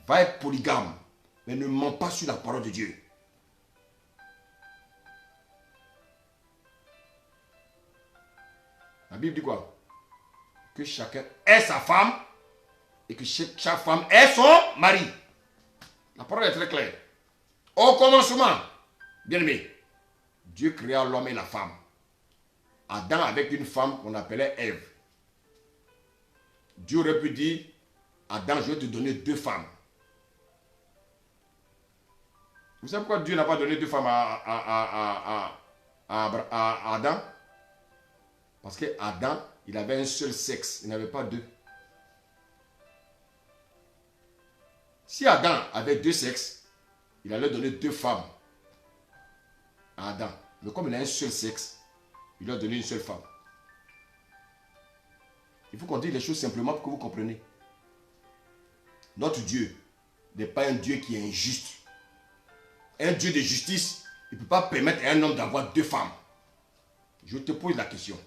va être polygame. Mais ne mens pas sur la parole de Dieu. La Bible dit quoi? Que chacun ait sa femme et que chaque femme ait son mari. La parole est très claire. Au commencement, bien aimé, Dieu créa l'homme et la femme. Adam avec une femme qu'on appelait Ève. Dieu aurait pu dire, Adam, je vais te donner 2 femmes. Vous savez pourquoi Dieu n'a pas donné 2 femmes à Adam? Parce que Adam, il avait un seul sexe, il n'avait pas 2. Si Adam avait 2 sexes, il allait donner 2 femmes à Adam. Mais comme il a un seul sexe, il lui a donné une seule femme. Il faut qu'on dise les choses simplement pour que vous compreniez. Notre Dieu n'est pas un Dieu qui est injuste. Un Dieu de justice, il ne peut pas permettre à un homme d'avoir 2 femmes. Je te pose la question.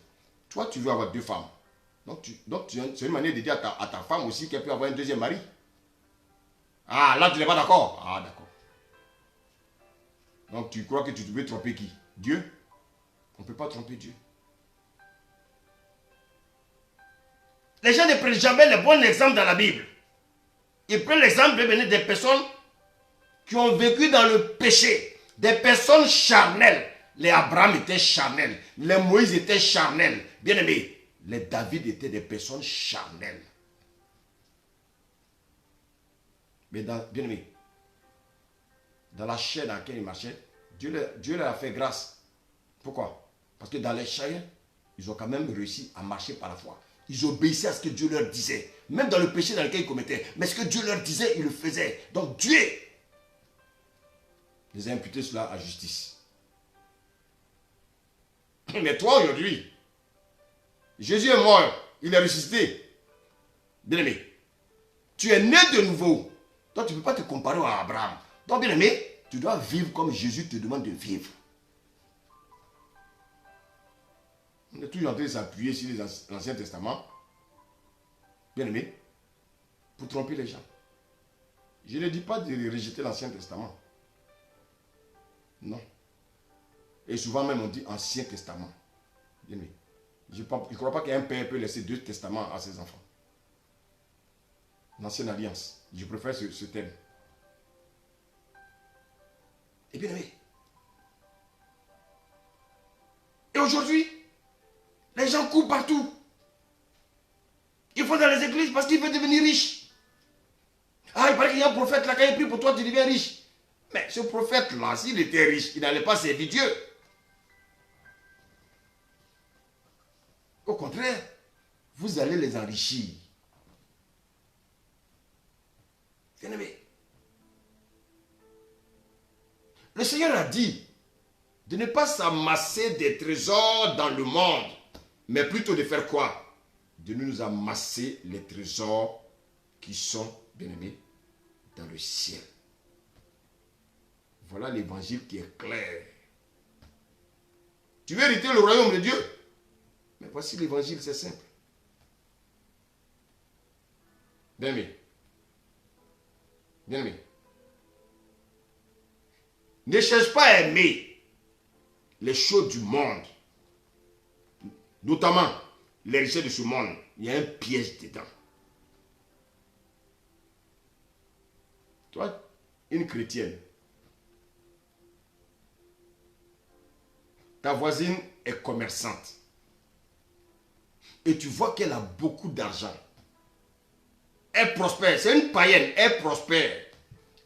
Toi, tu veux avoir 2 femmes. Donc c'est une manière de dire à ta femme aussi qu'elle peut avoir un deuxième mari. Ah, là, tu n'es pas d'accord. Ah, d'accord. Donc tu crois que tu veux tromper qui? Dieu? On ne peut pas tromper Dieu. Les gens ne prennent jamais le bon exemple dans la Bible. Ils prennent l'exemple de des personnes qui ont vécu dans le péché. Des personnes charnelles. Les Abraham étaient charnels. Les Moïse étaient charnels. Bien-aimés, les David étaient des personnes charnelles. Mais bien-aimés, dans la chair dans laquelle ils marchaient, Dieu leur a fait grâce. Pourquoi? Parce que dans les chaînes, ils ont quand même réussi à marcher par la foi. Ils obéissaient à ce que Dieu leur disait. Même dans le péché dans lequel ils commettaient. Mais ce que Dieu leur disait, ils le faisaient. Donc Dieu les a imputés cela à justice. Mais toi aujourd'hui, Jésus est mort. Il est ressuscité. Bien-aimé, tu es né de nouveau. Donc tu ne peux pas te comparer à Abraham. Donc bien-aimé, tu dois vivre comme Jésus te demande de vivre. On est toujours en train de s'appuyer sur l'Ancien Testament. Bien-aimé, pour tromper les gens. Je ne dis pas de rejeter l'Ancien Testament. Non. Et souvent même on dit Ancien Testament. Bien-aimé. Je ne crois pas qu'un père peut laisser 2 testaments à ses enfants. L'ancienne alliance. Je préfère ce terme. Et bien aimé. Et aujourd'hui, les gens courent partout. Ils vont dans les églises parce qu'ils veulent devenir riches. Ah, il paraît qu'il y a un prophète là, quand il prie pour toi, tu deviens riche. Mais ce prophète-là, s'il était riche, il n'allait pas servir Dieu. Au contraire, vous allez les enrichir. Bien-aimé. Le Seigneur a dit de ne pas s'amasser des trésors dans le monde, mais plutôt de faire quoi? De nous amasser les trésors qui sont, bien-aimés, dans le ciel. Voilà l'évangile qui est clair. Tu veux hériter le royaume de Dieu? Mais voici l'évangile, c'est simple. Bien-aimé. Bien-aimé. Ne cherche pas à aimer les choses du monde. Notamment les richesses de ce monde. Il y a un piège dedans. Toi, une chrétienne, ta voisine est commerçante. Et tu vois qu'elle a beaucoup d'argent. Elle prospère. C'est une païenne. Elle prospère.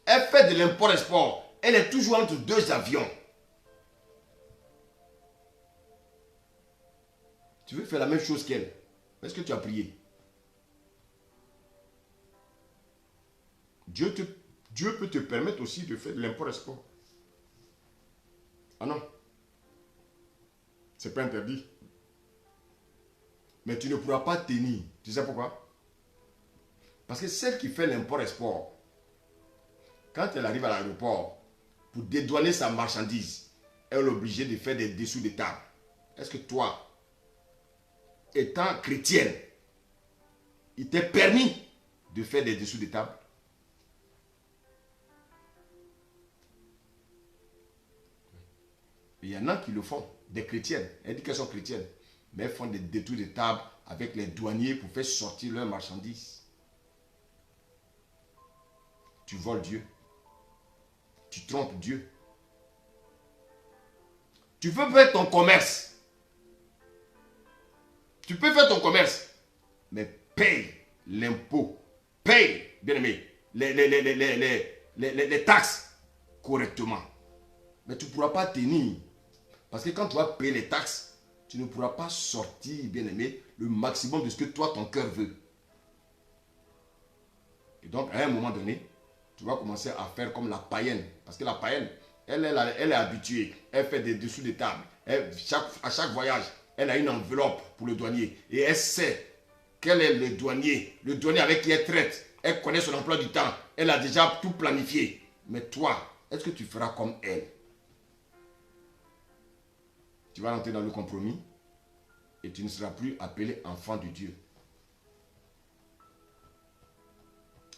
Elle fait de l'import-export. Elle est toujours entre 2 avions. Tu veux faire la même chose qu'elle. Est-ce que tu as prié? Dieu peut te permettre aussi de faire de l'import-export. Ah non. Ce n'est pas interdit. Mais tu ne pourras pas tenir. Tu sais pourquoi? Parce que celle qui fait l'import-export, quand elle arrive à l'aéroport, pour dédouaner sa marchandise, elle est obligée de faire des dessous de table. Est-ce que toi, étant chrétienne, il t'est permis de faire des dessous de table? Il y en a qui le font, des chrétiennes. Elles disent qu'elles sont chrétiennes, mais elles font des détours de table avec les douaniers pour faire sortir leurs marchandises. Tu voles Dieu. Tu trompes Dieu. Tu peux faire ton commerce. Tu peux faire ton commerce, mais paye l'impôt. Paye, bien aimé, les taxes correctement. Mais tu ne pourras pas tenir. Parce que quand tu vas payer les taxes, tu ne pourras pas sortir, bien aimé, le maximum de ce que toi, ton cœur veut. Et donc, à un moment donné, tu vas commencer à faire comme la païenne. Parce que la païenne, elle est habituée. Elle fait des dessous de table. À chaque voyage, elle a une enveloppe pour le douanier. Et elle sait quel est le douanier avec qui elle traite. Elle connaît son emploi du temps. Elle a déjà tout planifié. Mais toi, est-ce que tu feras comme elle? Tu vas rentrer dans le compromis et tu ne seras plus appelé enfant de Dieu.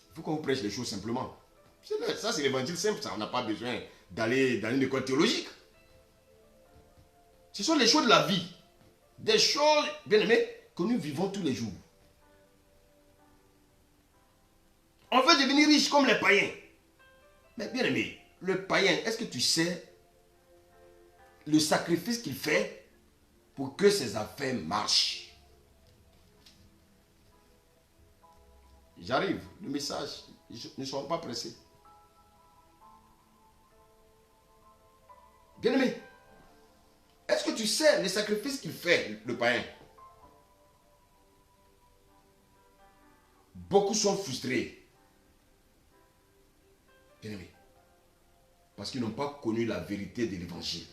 Il faut qu'on vous prêche les choses simplement. Ça, c'est l'évangile simple. Ça, on n'a pas besoin d'aller dans une école théologique. Ce sont les choses de la vie. Des choses, bien aimées, que nous vivons tous les jours. On veut devenir riche comme les païens. Mais bien aimé, le païen, est-ce que tu sais le sacrifice qu'il fait pour que ses affaires marchent. J'arrive, le message, ne soyons pas pressés. Bien-aimé, est-ce que tu sais les sacrifices qu'il fait, le païen? Beaucoup sont frustrés. Bien-aimé, parce qu'ils n'ont pas connu la vérité de l'évangile.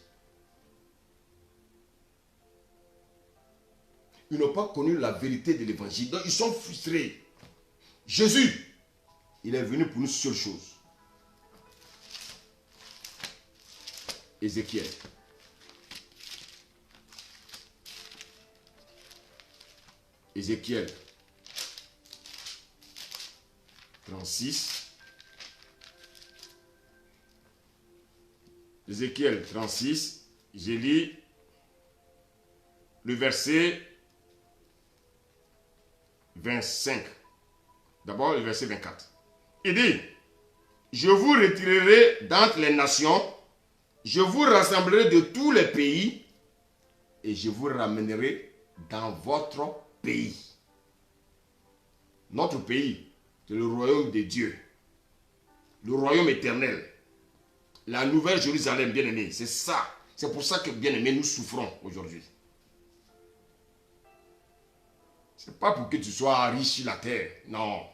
Ils n'ont pas connu la vérité de l'évangile, donc ils sont frustrés. Jésus, il est venu pour une seule chose. Ézéchiel. Ézéchiel 36. Ézéchiel 36, j'ai lu le verset 25. D'abord le verset 24. Il dit, je vous retirerai d'entre les nations, je vous rassemblerai de tous les pays et je vous ramènerai dans votre pays. Notre pays, c'est le royaume de Dieu, le royaume éternel, la nouvelle Jérusalem, bien-aimé. C'est ça. C'est pour ça que, bien-aimé, nous souffrons aujourd'hui. Ce n'est pas pour que tu sois riche sur la terre. Non.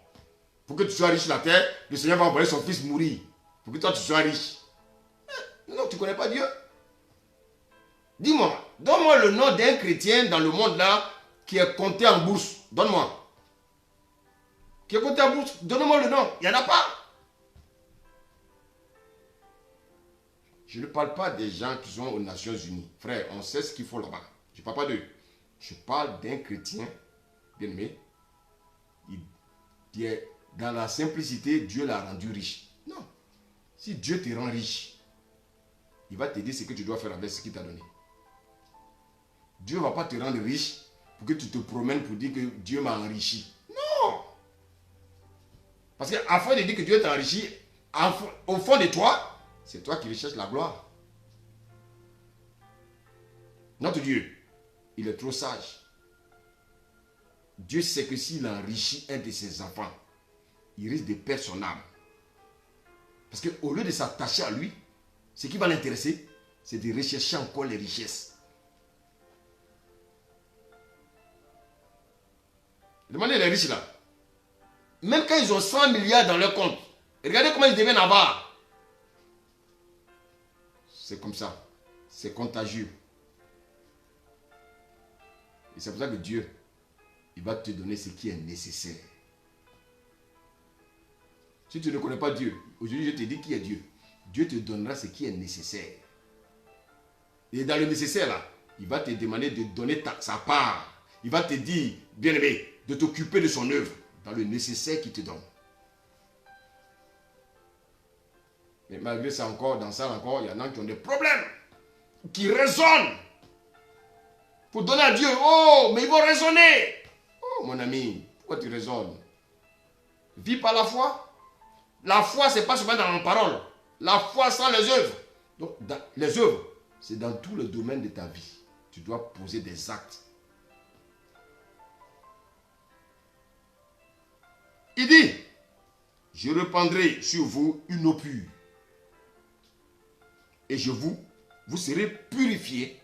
Pour que tu sois riche sur la terre, le Seigneur va envoyer son fils mourir. Pour que toi, tu sois riche. Non, tu ne connais pas Dieu. Dis-moi, donne-moi le nom d'un chrétien dans le monde là qui est compté en bourse. Donne-moi. Qui est compté en bourse. Donne-moi le nom. Il n'y en a pas. Je ne parle pas des gens qui sont aux Nations Unies. Frère, on sait ce qu'il faut là-bas. Je ne parle pas d'eux. Je parle d'un chrétien, bien-aimé, qui est dans la simplicité, Dieu l'a rendu riche. Non. Si Dieu te rend riche, il va te dire ce que tu dois faire avec ce qu'il t'a donné. Dieu ne va pas te rendre riche pour que tu te promènes pour dire que Dieu m'a enrichi. Non. Parce qu'afin de dire que Dieu t'a enrichi, au fond de toi, c'est toi qui recherches la gloire. Notre Dieu, il est trop sage. Dieu sait que s'il enrichit un de ses enfants, il risque de perdre son âme. Parce qu'au lieu de s'attacher à lui, ce qui va l'intéresser, c'est de rechercher encore les richesses. Demandez les riches là. Même quand ils ont 100 milliards dans leur compte, regardez comment ils deviennent avares. C'est comme ça. C'est contagieux. Et c'est pour ça que Dieu, il va te donner ce qui est nécessaire. Si tu ne connais pas Dieu, aujourd'hui je te dis qui est Dieu. Dieu te donnera ce qui est nécessaire. Et dans le nécessaire là, il va te demander de donner sa part. Il va te dire, bien-aimé, de t'occuper de son œuvre dans le nécessaire qu'il te donne. Mais malgré ça encore, dans ça encore, il y en a qui ont des problèmes, qui raisonnent pour donner à Dieu. Oh, mais ils vont raisonner. Oh, mon ami, pourquoi tu raisonnes? Vis par la foi. La foi, ce n'est pas seulement dans la parole. La foi sans les œuvres. Donc, les œuvres, c'est dans tout le domaine de ta vie. Tu dois poser des actes. Il dit, je répandrai sur vous une eau pure. Et vous serez purifiés.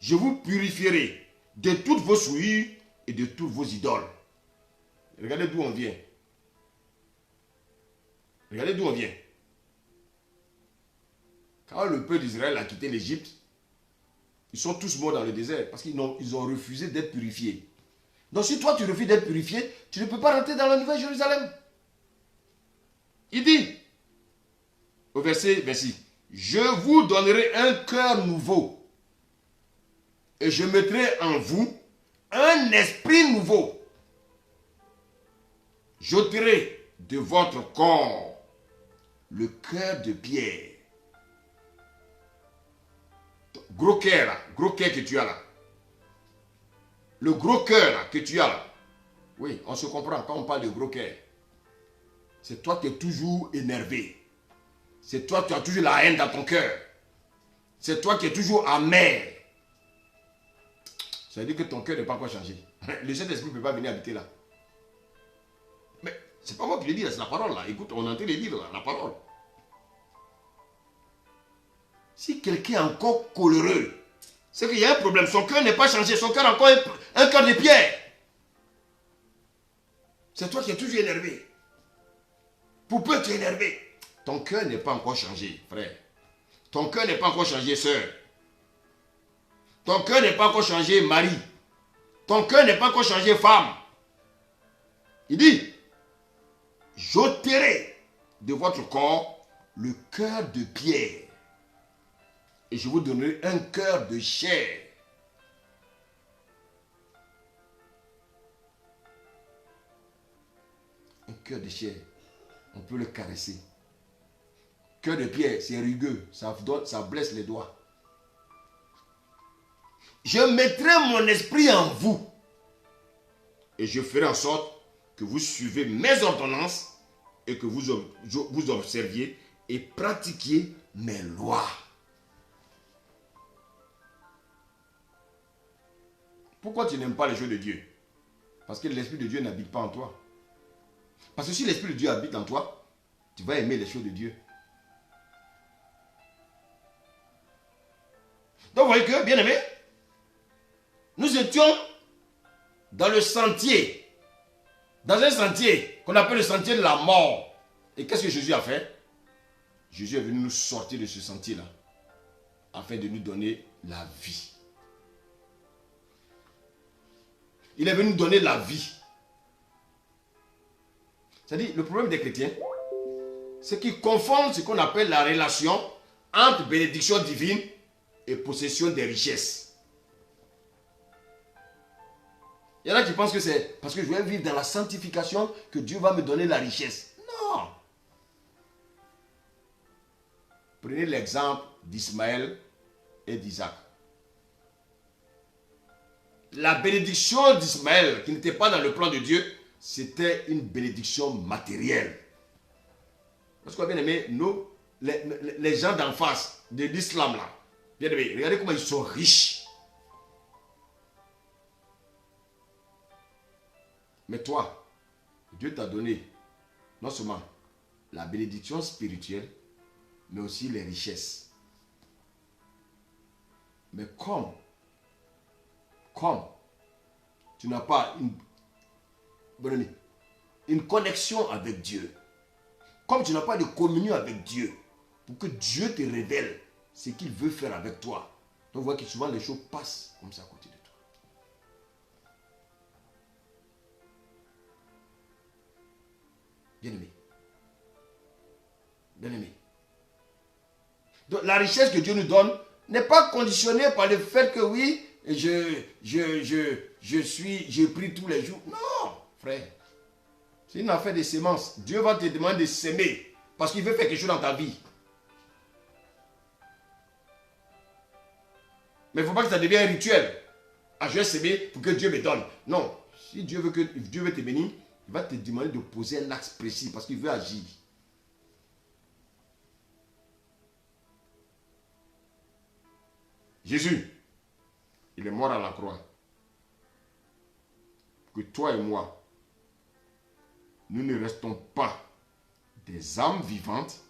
Je vous purifierai de toutes vos souillures et de toutes vos idoles. Regardez d'où on vient. Regardez d'où on vient. Quand le peuple d'Israël a quitté l'Égypte, ils sont tous morts dans le désert parce qu'ils ont refusé d'être purifiés. Donc si toi tu refuses d'être purifié, tu ne peux pas rentrer dans la nouvelle Jérusalem. Il dit, au verset 26, je vous donnerai un cœur nouveau et je mettrai en vous un esprit nouveau. J'ôterai de votre corps le cœur de pierre. Gros cœur là, gros cœur que tu as là. Le gros cœur là, que tu as là. Oui, on se comprend quand on parle de gros cœur. C'est toi qui es toujours énervé. C'est toi qui as toujours la haine dans ton cœur. c'est toi qui es toujours amer. Ça veut dire que ton cœur n'est pas encore changé. Le Saint-Esprit ne peut pas venir habiter là. Mais c'est pas moi qui le dis, c'est la parole là. Écoute, on est en train de lire là, la parole. Si quelqu'un est encore coléreux, c'est qu'il y a un problème. Son cœur n'est pas changé. Son cœur est encore un cœur de pierre. C'est toi qui es toujours énervé. Pour peu tu es énervé. Ton cœur n'est pas encore changé, frère. Ton cœur n'est pas encore changé, sœur. Ton cœur n'est pas encore changé, mari. Ton cœur n'est pas encore changé, femme. Il dit, j'ôterai de votre corps le cœur de pierre. Et je vous donnerai un cœur de chair. Un cœur de chair, on peut le caresser. Cœur de pierre, c'est rugueux, ça blesse les doigts. Je mettrai mon esprit en vous et je ferai en sorte que vous suivez mes ordonnances et que vous observiez et pratiquiez mes lois. Pourquoi tu n'aimes pas les choses de Dieu? Parce que l'Esprit de Dieu n'habite pas en toi. Parce que si l'Esprit de Dieu habite en toi, tu vas aimer les choses de Dieu. Donc vous voyez que, bien aimé, nous étions dans le sentier. Dans un sentier qu'on appelle le sentier de la mort. Et qu'est-ce que Jésus a fait? Jésus est venu nous sortir de ce sentier-là afin de nous donner la vie. Il est venu nous donner la vie. C'est-à-dire, le problème des chrétiens, c'est qu'ils confondent ce qu'on appelle la relation entre bénédiction divine et possession des richesses. Il y en a qui pensent que c'est parce que je vais vivre dans la sanctification que Dieu va me donner la richesse. Non. Prenez l'exemple d'Ismaël et d'Isaac. La bénédiction d'Ismaël, qui n'était pas dans le plan de Dieu, c'était une bénédiction matérielle. Parce qu'on a bien aimé, nous, les gens d'en face de l'islam là, bien aimé, regardez comment ils sont riches. Mais toi, Dieu t'a donné non seulement la bénédiction spirituelle, mais aussi les richesses. Mais comme tu n'as pas une connexion avec Dieu, comme tu n'as pas de communion avec Dieu, pour que Dieu te révèle ce qu'il veut faire avec toi, donc vous voyez que souvent les choses passent comme ça à côté de toi. Bien-aimé. Bien-aimé. Donc la richesse que Dieu nous donne n'est pas conditionnée par le fait que oui, j'ai pris tous les jours. Non, frère. C'est une affaire de semences. Dieu va te demander de s'aimer parce qu'il veut faire quelque chose dans ta vie. Mais il ne faut pas que ça devienne un rituel. Ah, je vais s'aimer pour que Dieu me donne. Non. Si Dieu veut te bénir, il va te demander de poser un axe précis parce qu'il veut agir. Jésus, il est mort à la croix. Que toi et moi, nous ne restons pas des âmes vivantes,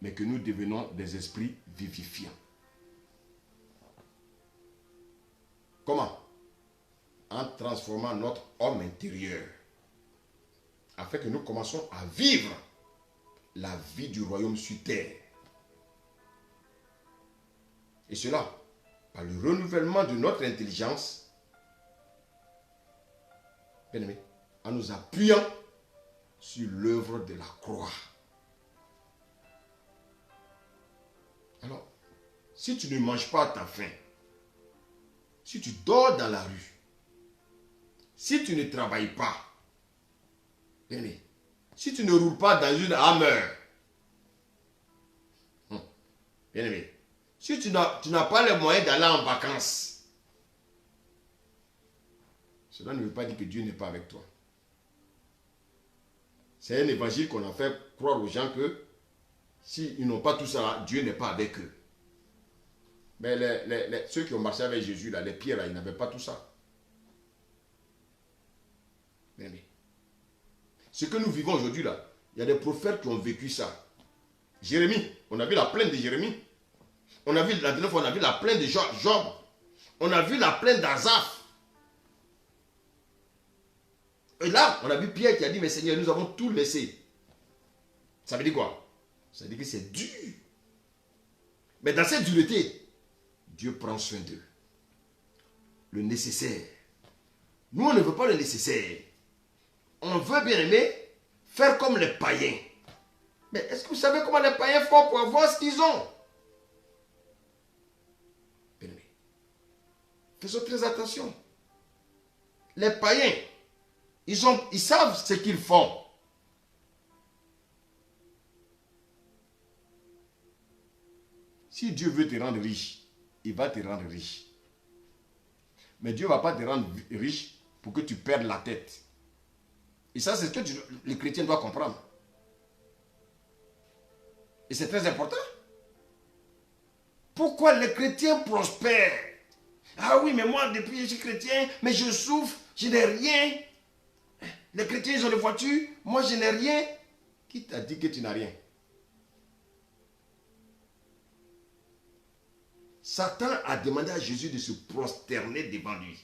mais que nous devenons des esprits vivifiants. Comment? En transformant notre homme intérieur, afin que nous commençons à vivre la vie du royaume sur terre. Et cela, par le renouvellement de notre intelligence, bien aimé, en nous appuyant sur l'œuvre de la croix. Alors, si tu ne manges pas à ta faim, si tu dors dans la rue, si tu ne travailles pas, bien aimé, si tu ne roules pas dans une Hammer, bien aimé, si tu n'as pas les moyens d'aller en vacances, cela ne veut pas dire que Dieu n'est pas avec toi. C'est un évangile qu'on a fait croire aux gens que s'ils n'ont pas tout ça, Dieu n'est pas avec eux. Mais ceux qui ont marché avec Jésus, là, les pierres, là, ils n'avaient pas tout ça. Mais, ce que nous vivons aujourd'hui, là, il y a des prophètes qui ont vécu ça. Jérémie, on a vu la plainte de Jérémie. On a vu, la dernière fois, on a vu la plainte de Job. On a vu la plainte d'Azaph. Et là, on a vu Pierre qui a dit, mais Seigneur, nous avons tout laissé. Ça veut dire quoi? Ça veut dire que c'est dur. Mais dans cette dureté, Dieu prend soin d'eux. Le nécessaire. Nous, on ne veut pas le nécessaire. On veut, bien aimé, faire comme les païens. Mais est-ce que vous savez comment les païens font pour avoir ce qu'ils ont? Bien aimé, faisons très attention. Les païens, ils savent ce qu'ils font. Si Dieu veut te rendre riche, il va te rendre riche. Mais Dieu ne va pas te rendre riche pour que tu perdes la tête. Et ça, c'est ce que les chrétiens doivent comprendre. Et c'est très important. Pourquoi les chrétiens prospèrent? Ah oui, mais moi, depuis que je suis chrétien, mais je souffre, je n'ai rien. Les chrétiens, ils ont des voitures, moi, je n'ai rien. Qui t'a dit que tu n'as rien? Satan a demandé à Jésus de se prosterner devant lui.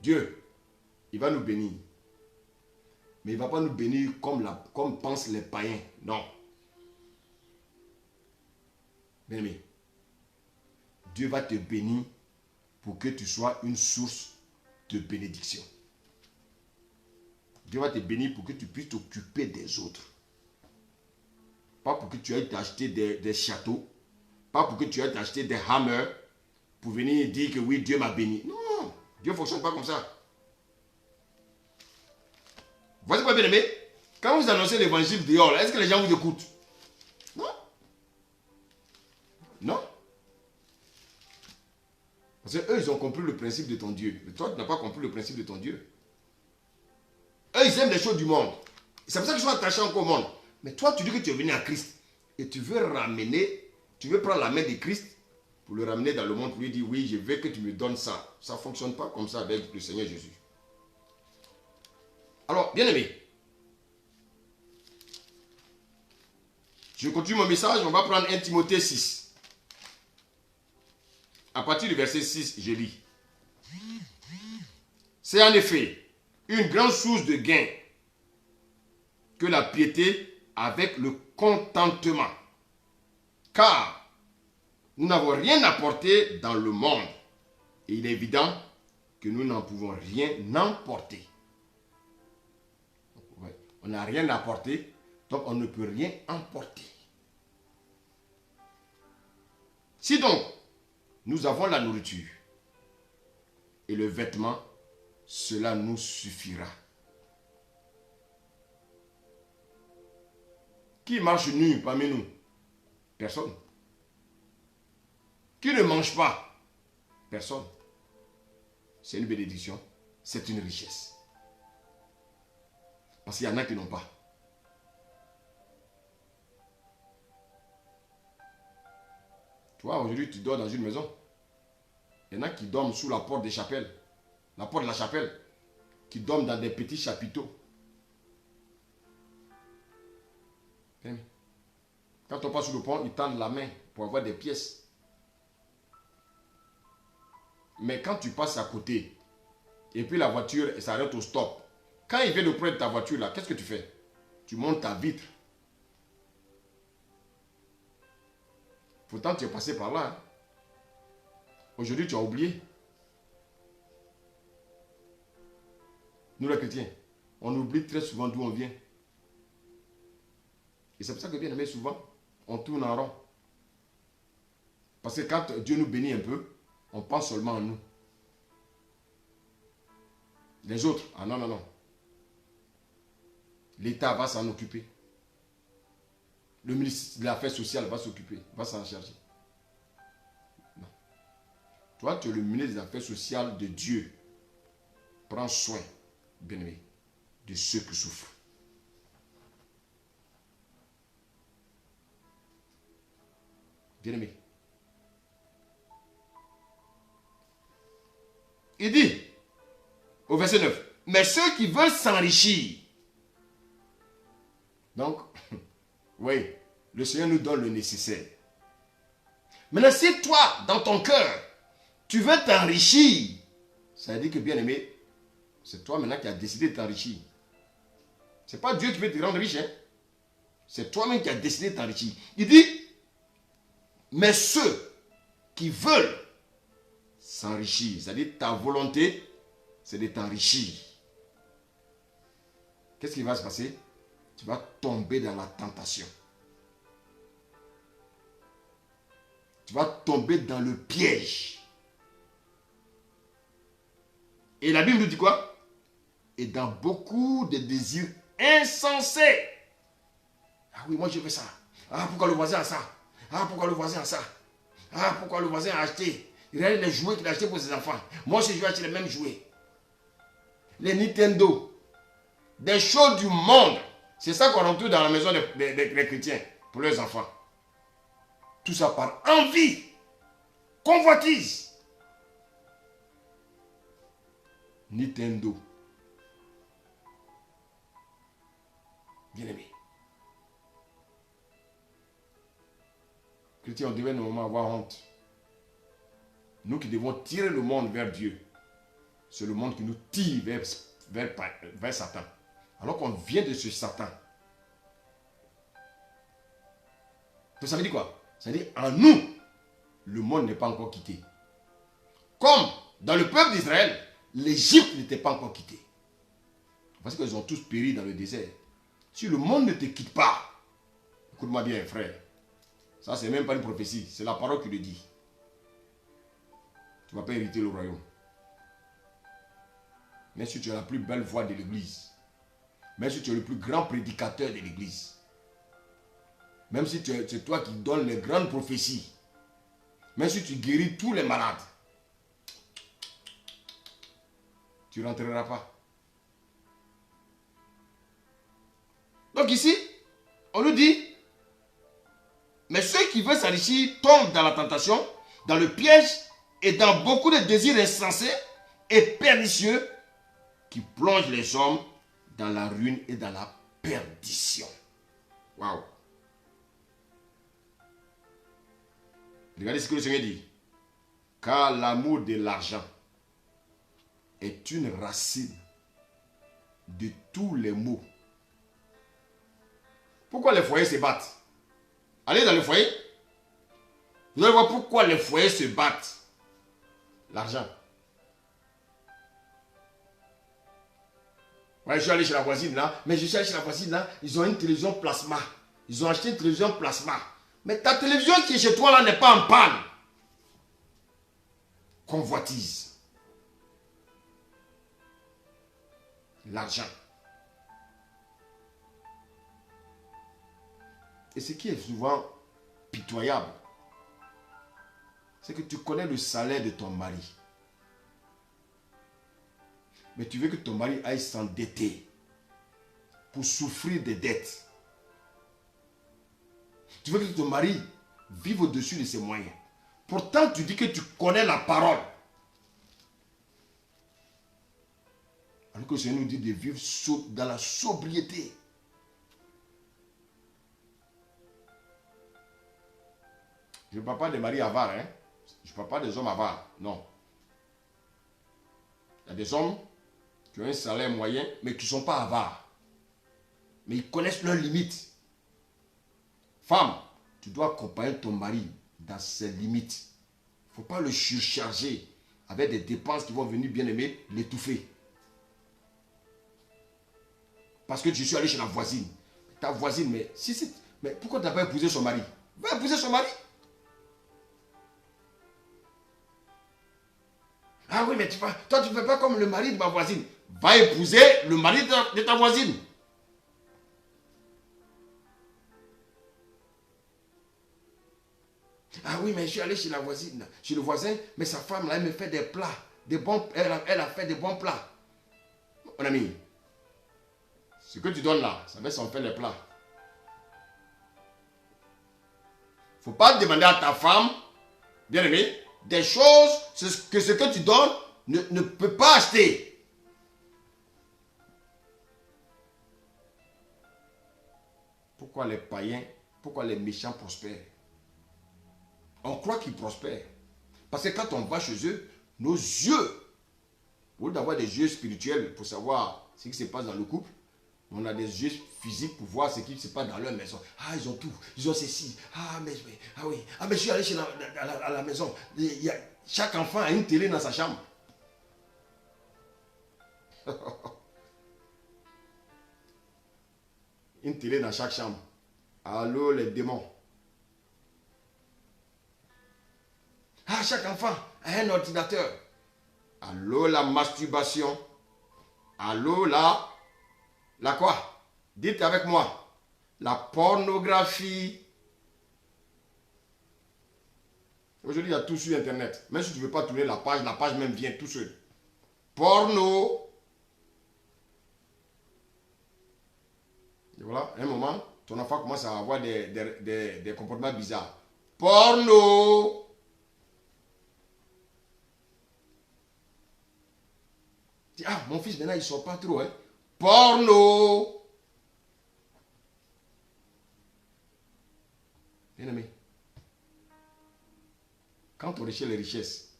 Dieu, il va nous bénir. Mais il ne va pas nous bénir comme pensent les païens. Non. Bien-aimé, Dieu va te bénir pour que tu sois une source de bénédiction. Dieu va te bénir pour que tu puisses t'occuper des autres. Pas pour que tu ailles t'acheter des châteaux. Pas pour que tu ailles t'acheter des hammers. Pour venir dire que oui, Dieu m'a béni. Non, Dieu ne fonctionne pas comme ça. Voici quoi, bien aimé. Quand vous annoncez l'évangile dehors, est-ce que les gens vous écoutent? Non. Non. Parce qu'eux, ils ont compris le principe de ton Dieu. Mais toi, tu n'as pas compris le principe de ton Dieu. Eux, ils aiment les choses du monde. C'est pour ça qu'ils sont attachés encore au monde. Mais toi, tu dis que tu es venu à Christ. Et tu veux ramener, tu veux prendre la main de Christ pour le ramener dans le monde, pour lui dire, oui, je veux que tu me donnes ça. Ça ne fonctionne pas comme ça avec le Seigneur Jésus. Alors, bien aimé, je continue mon message, on va prendre 1 Timothée 6. À partir du verset 6, je lis. C'est en effet une grande source de gain que la piété avec le contentement. Car nous n'avons rien apporté dans le monde. Et il est évident que nous n'en pouvons rien emporter. On n'a rien apporté, donc on ne peut rien emporter. Si donc, nous avons la nourriture et le vêtement, cela nous suffira. Qui marche nu parmi nous? Personne. Qui ne mange pas? Personne. C'est une bénédiction, c'est une richesse. Parce qu'il y en a qui n'ont pas. Tu vois, aujourd'hui, tu dors dans une maison. Il y en a qui dorment sous la porte des chapelles. La porte de la chapelle. Qui dorment dans des petits chapiteaux. Quand on passe sur le pont, ils tendent la main pour avoir des pièces. Mais quand tu passes à côté, et puis la voiture s'arrête au stop, quand il vient de prendre ta voiture là, qu'est-ce que tu fais? Tu montes ta vitre. Pourtant, tu es passé par là. Hein? Aujourd'hui, tu as oublié. Nous les chrétiens, on oublie très souvent d'où on vient. Et c'est pour ça que bien aimé, souvent, on tourne en rond. Parce que quand Dieu nous bénit un peu, on pense seulement à nous. Les autres, ah non, non, non. L'État va s'en occuper. Le ministre de l'Affaires sociales va s'occuper, va s'en charger. Non. Toi, tu es le ministre des Affaires sociales de Dieu. Prends soin, bien-aimé, de ceux qui souffrent. Bien-aimé. Il dit, au verset 9, mais ceux qui veulent s'enrichir. Donc, oui, le Seigneur nous donne le nécessaire. Maintenant, si toi, dans ton cœur, tu veux t'enrichir, ça veut dire que, bien-aimé, c'est toi maintenant qui as décidé de t'enrichir. Ce n'est pas Dieu qui veut te rendre riche, hein? C'est toi-même qui as décidé de t'enrichir. Il dit, mais ceux qui veulent s'enrichir, c'est-à-dire ta volonté, c'est de t'enrichir. Qu'est-ce qui va se passer? Tu vas tomber dans la tentation. Tu vas tomber dans le piège. Et la Bible nous dit quoi? Et dans beaucoup de désirs insensés. Ah oui, moi je veux ça. Ah, pourquoi le voisin a ça? Ah, pourquoi le voisin a ça? Ah, pourquoi le voisin a acheté? Il a les jouets qu'il a achetés pour ses enfants. Moi aussi je vais acheter les mêmes jouets. Les Nintendo. Des choses du monde. C'est ça qu'on retrouve dans la maison des chrétiens pour leurs enfants. Tout ça par envie, convoitise. Nintendo. Bien-aimé. Chrétiens, on devait normalement avoir honte. Nous qui devons tirer le monde vers Dieu. C'est le monde qui nous tire vers Satan. Alors qu'on vient de ce Satan. Donc ça veut dire quoi? Ça veut dire en nous, le monde n'est pas encore quitté. Comme dans le peuple d'Israël, l'Égypte n'était pas encore quittée. Parce qu'ils ont tous péri dans le désert. Si le monde ne te quitte pas, écoute-moi bien frère, ça c'est même pas une prophétie, c'est la parole qui le dit. Tu ne vas pas hériter le royaume. Mais si tu as la plus belle voix de l'église, même si tu es le plus grand prédicateur de l'église, même si c'est toi qui donnes les grandes prophéties, même si tu guéris tous les malades, tu ne rentreras pas. Donc ici, on nous dit, mais ceux qui veulent s'enrichir tombent dans la tentation, dans le piège et dans beaucoup de désirs insensés et pernicieux qui plongent les hommes dans la ruine et dans la perdition. Waouh! Regardez ce que le Seigneur dit. Car l'amour de l'argent est une racine de tous les maux. Pourquoi les foyers se battent? Allez dans le foyer. Vous allez voir pourquoi les foyers se battent. L'argent. Ouais, je suis allé chez la voisine là, mais je suis allé chez la voisine là, ils ont une télévision plasma. Ils ont acheté une télévision plasma. Mais ta télévision qui est chez toi là n'est pas en panne. Convoitise. L'argent. Et ce qui est souvent pitoyable, c'est que tu connais le salaire de ton mari. Mais tu veux que ton mari aille s'endetter pour souffrir des dettes. Tu veux que ton mari vive au-dessus de ses moyens. Pourtant, tu dis que tu connais la parole. Alors que le Seigneur nous dit de vivre dans la sobriété. Je ne parle pas des maris avares, hein. Je ne parle pas des hommes avares, non. Il y a des hommes qui ont un salaire moyen, mais qui ne sont pas avares. Mais ils connaissent leurs limites. Femme, tu dois accompagner ton mari dans ses limites. Il ne faut pas le surcharger avec des dépenses qui vont venir, bien aimer, l'étouffer. Parce que je suis allé chez la voisine. Ta voisine, mais pourquoi tu n'as pas épousé son mari? Va épouser son mari. Ah oui, mais toi tu ne fais pas comme le mari de ma voisine. Va épouser le mari de ta voisine. Ah oui, mais je suis allé chez la voisine, chez le voisin, mais sa femme là, elle me fait des plats, elle a fait des bons plats. Mon ami, ce que tu donnes là, ça va s'en faire les plats. faut pas demander à ta femme, bien aimé, des choses que ce que tu donnes ne peut pas acheter. Pourquoi les païens, pourquoi les méchants prospèrent? On croit qu'ils prospèrent. Parce que quand on va chez eux, nos yeux, au lieu d'avoir des yeux spirituels pour savoir ce qui se passe dans le couple, on a des yeux physiques pour voir ce qui se passe dans leur maison. Ah, ils ont tout. Ils ont ceci. Ah, mais je suis allé à la maison. Chaque enfant a une télé dans sa chambre. Une télé dans chaque chambre. Allô, les démons. Ah, chaque enfant a un ordinateur. Allô, la masturbation. Allô, la quoi? Dites avec moi. La pornographie. Aujourd'hui, il y a tout sur Internet. Même si tu ne veux pas tourner la page même vient tout seul. Porno. Et voilà, un moment, ton enfant commence à avoir des comportements bizarres. Porno. Ah, mon fils, maintenant, il ne sort pas trop. Hein. Porno. Bien aimé. Quand on recherche les richesses,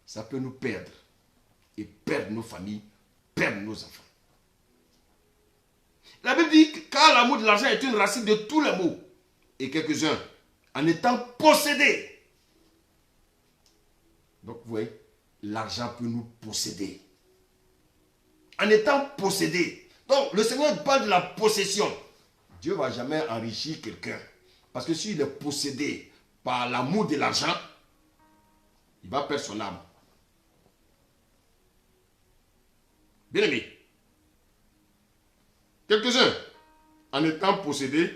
ça peut nous perdre. Et perdre nos familles, perdre nos enfants. La Bible dit que car l'amour de l'argent est une racine de tous les maux. Et quelques-uns, en étant possédés. Donc, vous voyez, l'argent peut nous posséder. En étant possédé. Donc, le Seigneur parle de la possession. Dieu ne va jamais enrichir quelqu'un. Parce que s'il est possédé par l'amour de l'argent, il va perdre son âme. Bien aimé. Quelques-uns, en étant possédés,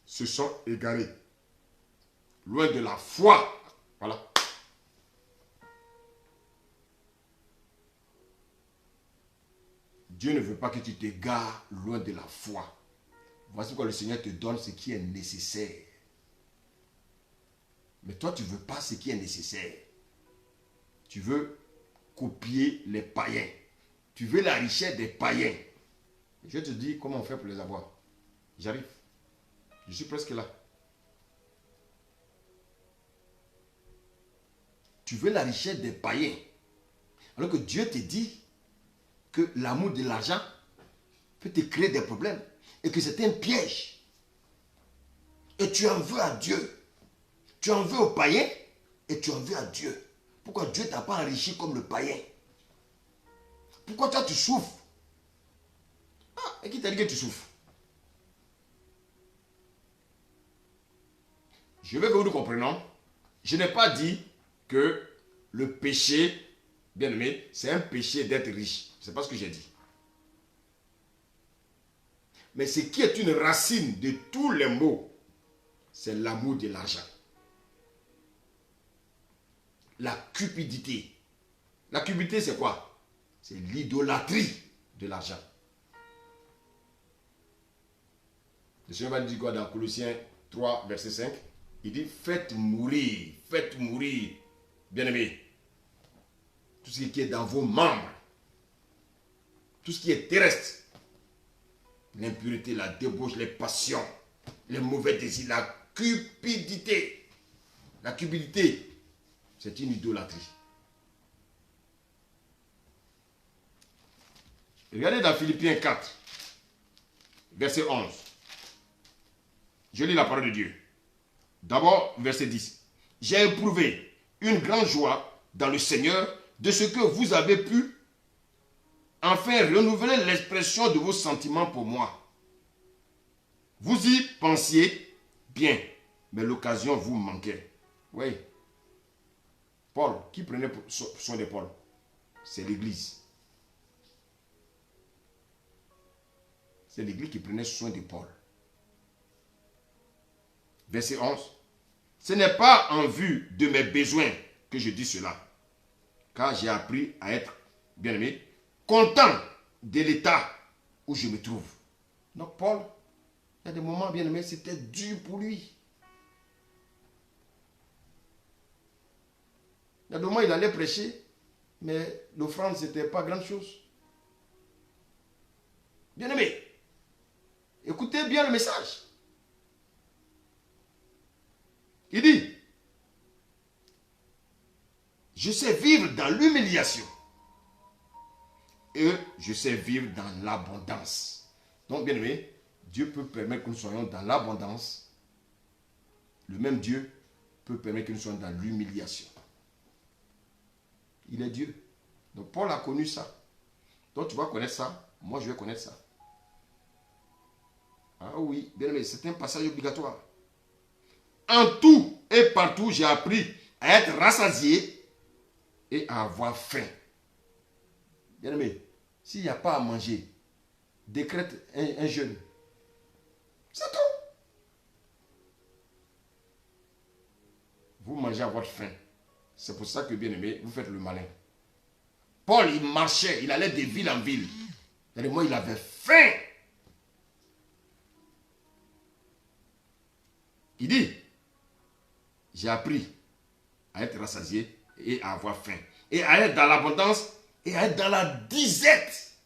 se sont égarés. Loin de la foi. Voilà. Dieu ne veut pas que tu t'égares loin de la foi. Voici pourquoi le Seigneur te donne ce qui est nécessaire. Mais toi, tu ne veux pas ce qui est nécessaire. Tu veux copier les païens. Tu veux la richesse des païens. Je te dis comment on fait pour les avoir. J'arrive. Je suis presque là. Tu veux la richesse des païens. Alors que Dieu te dit que l'amour de l'argent peut te créer des problèmes. Et que c'est un piège. Et tu en veux à Dieu. Tu en veux aux païens et tu en veux à Dieu. Pourquoi Dieu ne t'a pas enrichi comme le païen? Pourquoi toi tu souffres? Ah, et qui t'a dit que tu souffres? Je veux que nous comprenions. Je n'ai pas dit que le péché, bien aimé, c'est un péché d'être riche. Ce n'est pas ce que j'ai dit. Mais ce qui est une racine de tous les maux, c'est l'amour de l'argent. La cupidité. La cupidité, c'est quoi? C'est l'idolâtrie de l'argent. Le Seigneur va dire quoi dans Colossiens 3, verset 5? Il dit, faites mourir, bien-aimés, tout ce qui est dans vos membres, tout ce qui est terrestre, l'impureté, la débauche, les passions, les mauvais désirs, la cupidité. La cupidité, c'est une idolâtrie. Regardez dans Philippiens 4, verset 11. Je lis la parole de Dieu. D'abord, verset 10. J'ai éprouvé une grande joie dans le Seigneur de ce que vous avez pu enfin renouveler l'expression de vos sentiments pour moi. Vous y pensiez bien, mais l'occasion vous manquait. Oui. Paul, qui prenait soin de Paul? C'est l'Église. C'est l'Église qui prenait soin de Paul. Verset 11. Ce n'est pas en vue de mes besoins que je dis cela, car j'ai appris à être, bien aimé, content de l'état où je me trouve. Donc Paul, il y a des moments, bien aimé, c'était dur pour lui. Il y a des moments, il allait prêcher, mais l'offrande, ce n'était pas grande chose. Bien-aimé, écoutez bien le message. Il dit, je sais vivre dans l'humiliation et je sais vivre dans l'abondance. Donc, bien-aimé, Dieu peut permettre que nous soyons dans l'abondance. Le même Dieu peut permettre que nous soyons dans l'humiliation. Il est Dieu. Donc, Paul a connu ça. Donc, tu vas connaître ça. Moi, je vais connaître ça. Ah oui, bien-aimé, c'est un passage obligatoire. En tout et partout, j'ai appris à être rassasié et à avoir faim. Bien-aimé, s'il n'y a pas à manger, décrète un jeûne. C'est tout. Vous mangez à votre faim. C'est pour ça que, bien-aimé, vous faites le malin. Paul, il marchait, il allait de ville en ville. Et moi, il avait faim. Il dit, j'ai appris à être rassasié et à avoir faim. Et à être dans l'abondance et à être dans la disette.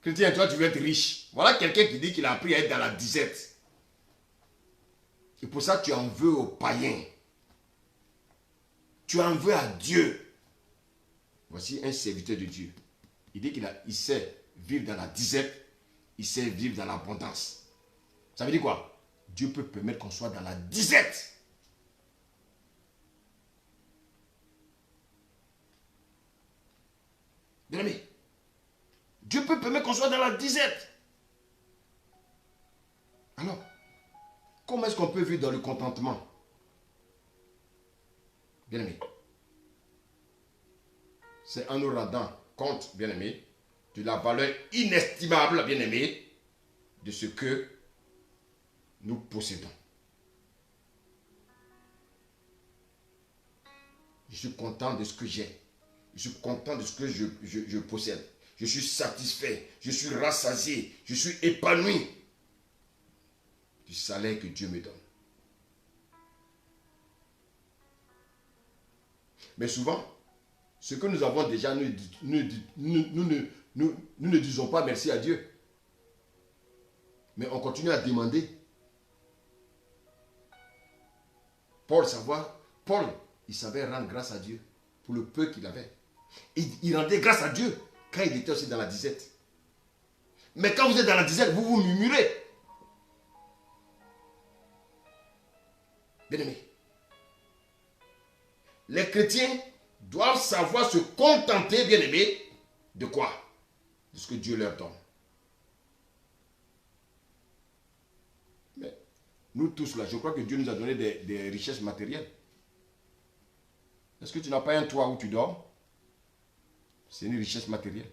Chrétien, toi, tu veux être riche. Voilà quelqu'un qui dit qu'il a appris à être dans la disette. Et pour ça, tu en veux aux païens. Tu en veux à Dieu. Voici un serviteur de Dieu. Il dit qu'il sait vivre dans la disette. Il sait vivre dans l'abondance. Ça veut dire quoi? Dieu peut permettre qu'on soit dans la disette. Bien-aimé, Dieu peut permettre qu'on soit dans la disette. Alors, comment est-ce qu'on peut vivre dans le contentement? Bien-aimé, c'est en nous rendant compte, bien-aimé, de la valeur inestimable, bien-aimé, de ce que nous possédons. Je suis content de ce que j'ai. Je suis content de ce que je possède. Je suis satisfait. Je suis rassasié. Je suis épanoui du salaire que Dieu me donne. Mais souvent, ce que nous avons déjà, nous ne disons pas merci à Dieu. Mais on continue à demander. Paul, il savait rendre grâce à Dieu pour le peu qu'il avait. Il rendait grâce à Dieu quand il était aussi dans la disette. Mais quand vous êtes dans la disette, vous vous murmurez. Bien-aimés, les chrétiens doivent savoir se contenter, bien-aimés, de quoi? De ce que Dieu leur donne. Mais nous tous là, je crois que Dieu nous a donné des richesses matérielles. Est-ce que tu n'as pas un toit où tu dors? C'est une richesse matérielle.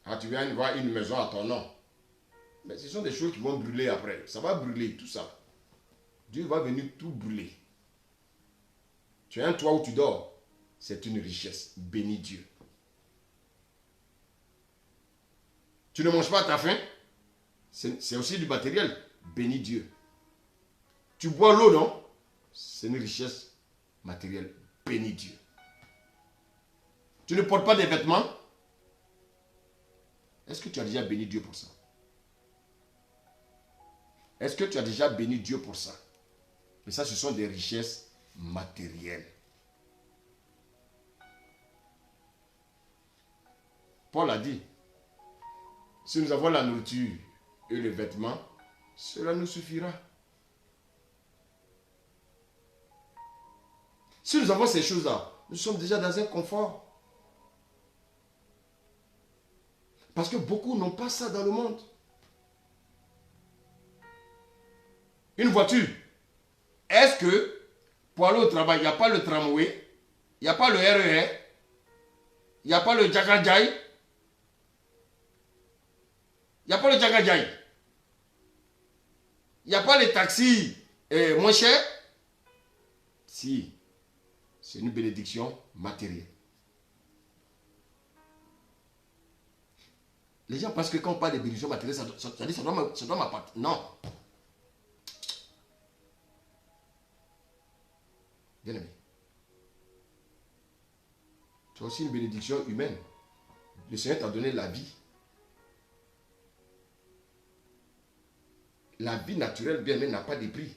Ah, tu viens voir une maison à ton nom. Mais ce sont des choses qui vont brûler après. Ça va brûler, tout ça. Dieu va venir tout brûler. Tu as un toit où tu dors. C'est une richesse. Bénis Dieu. Tu ne manges pas à ta faim. C'est aussi du matériel. Bénis Dieu. Tu bois l'eau, non? C'est une richesse matérielle. Bénis Dieu. Tu ne portes pas des vêtements. Est-ce que tu as déjà béni Dieu pour ça? Est-ce que tu as déjà béni Dieu pour ça? Mais ça, ce sont des richesses matérielles. Paul a dit, si nous avons la nourriture et le vêtement, cela nous suffira. Si nous avons ces choses-là, nous sommes déjà dans un confort. Parce que beaucoup n'ont pas ça dans le monde. Une voiture. Est-ce que pour aller au travail, il n'y a pas le tramway, il n'y a pas le RER, il n'y a pas le Jakadjaï, il n'y a pas le Jakadjaï, il n'y a pas les taxis moins chers? Si, c'est une bénédiction matérielle. Les gens pensent que quand on parle de bénédiction matérielle, ça doit m'appartenir. Non. Tu as aussi une bénédiction humaine. Le Seigneur t'a donné la vie. La vie naturelle, bien même, n'a pas de prix.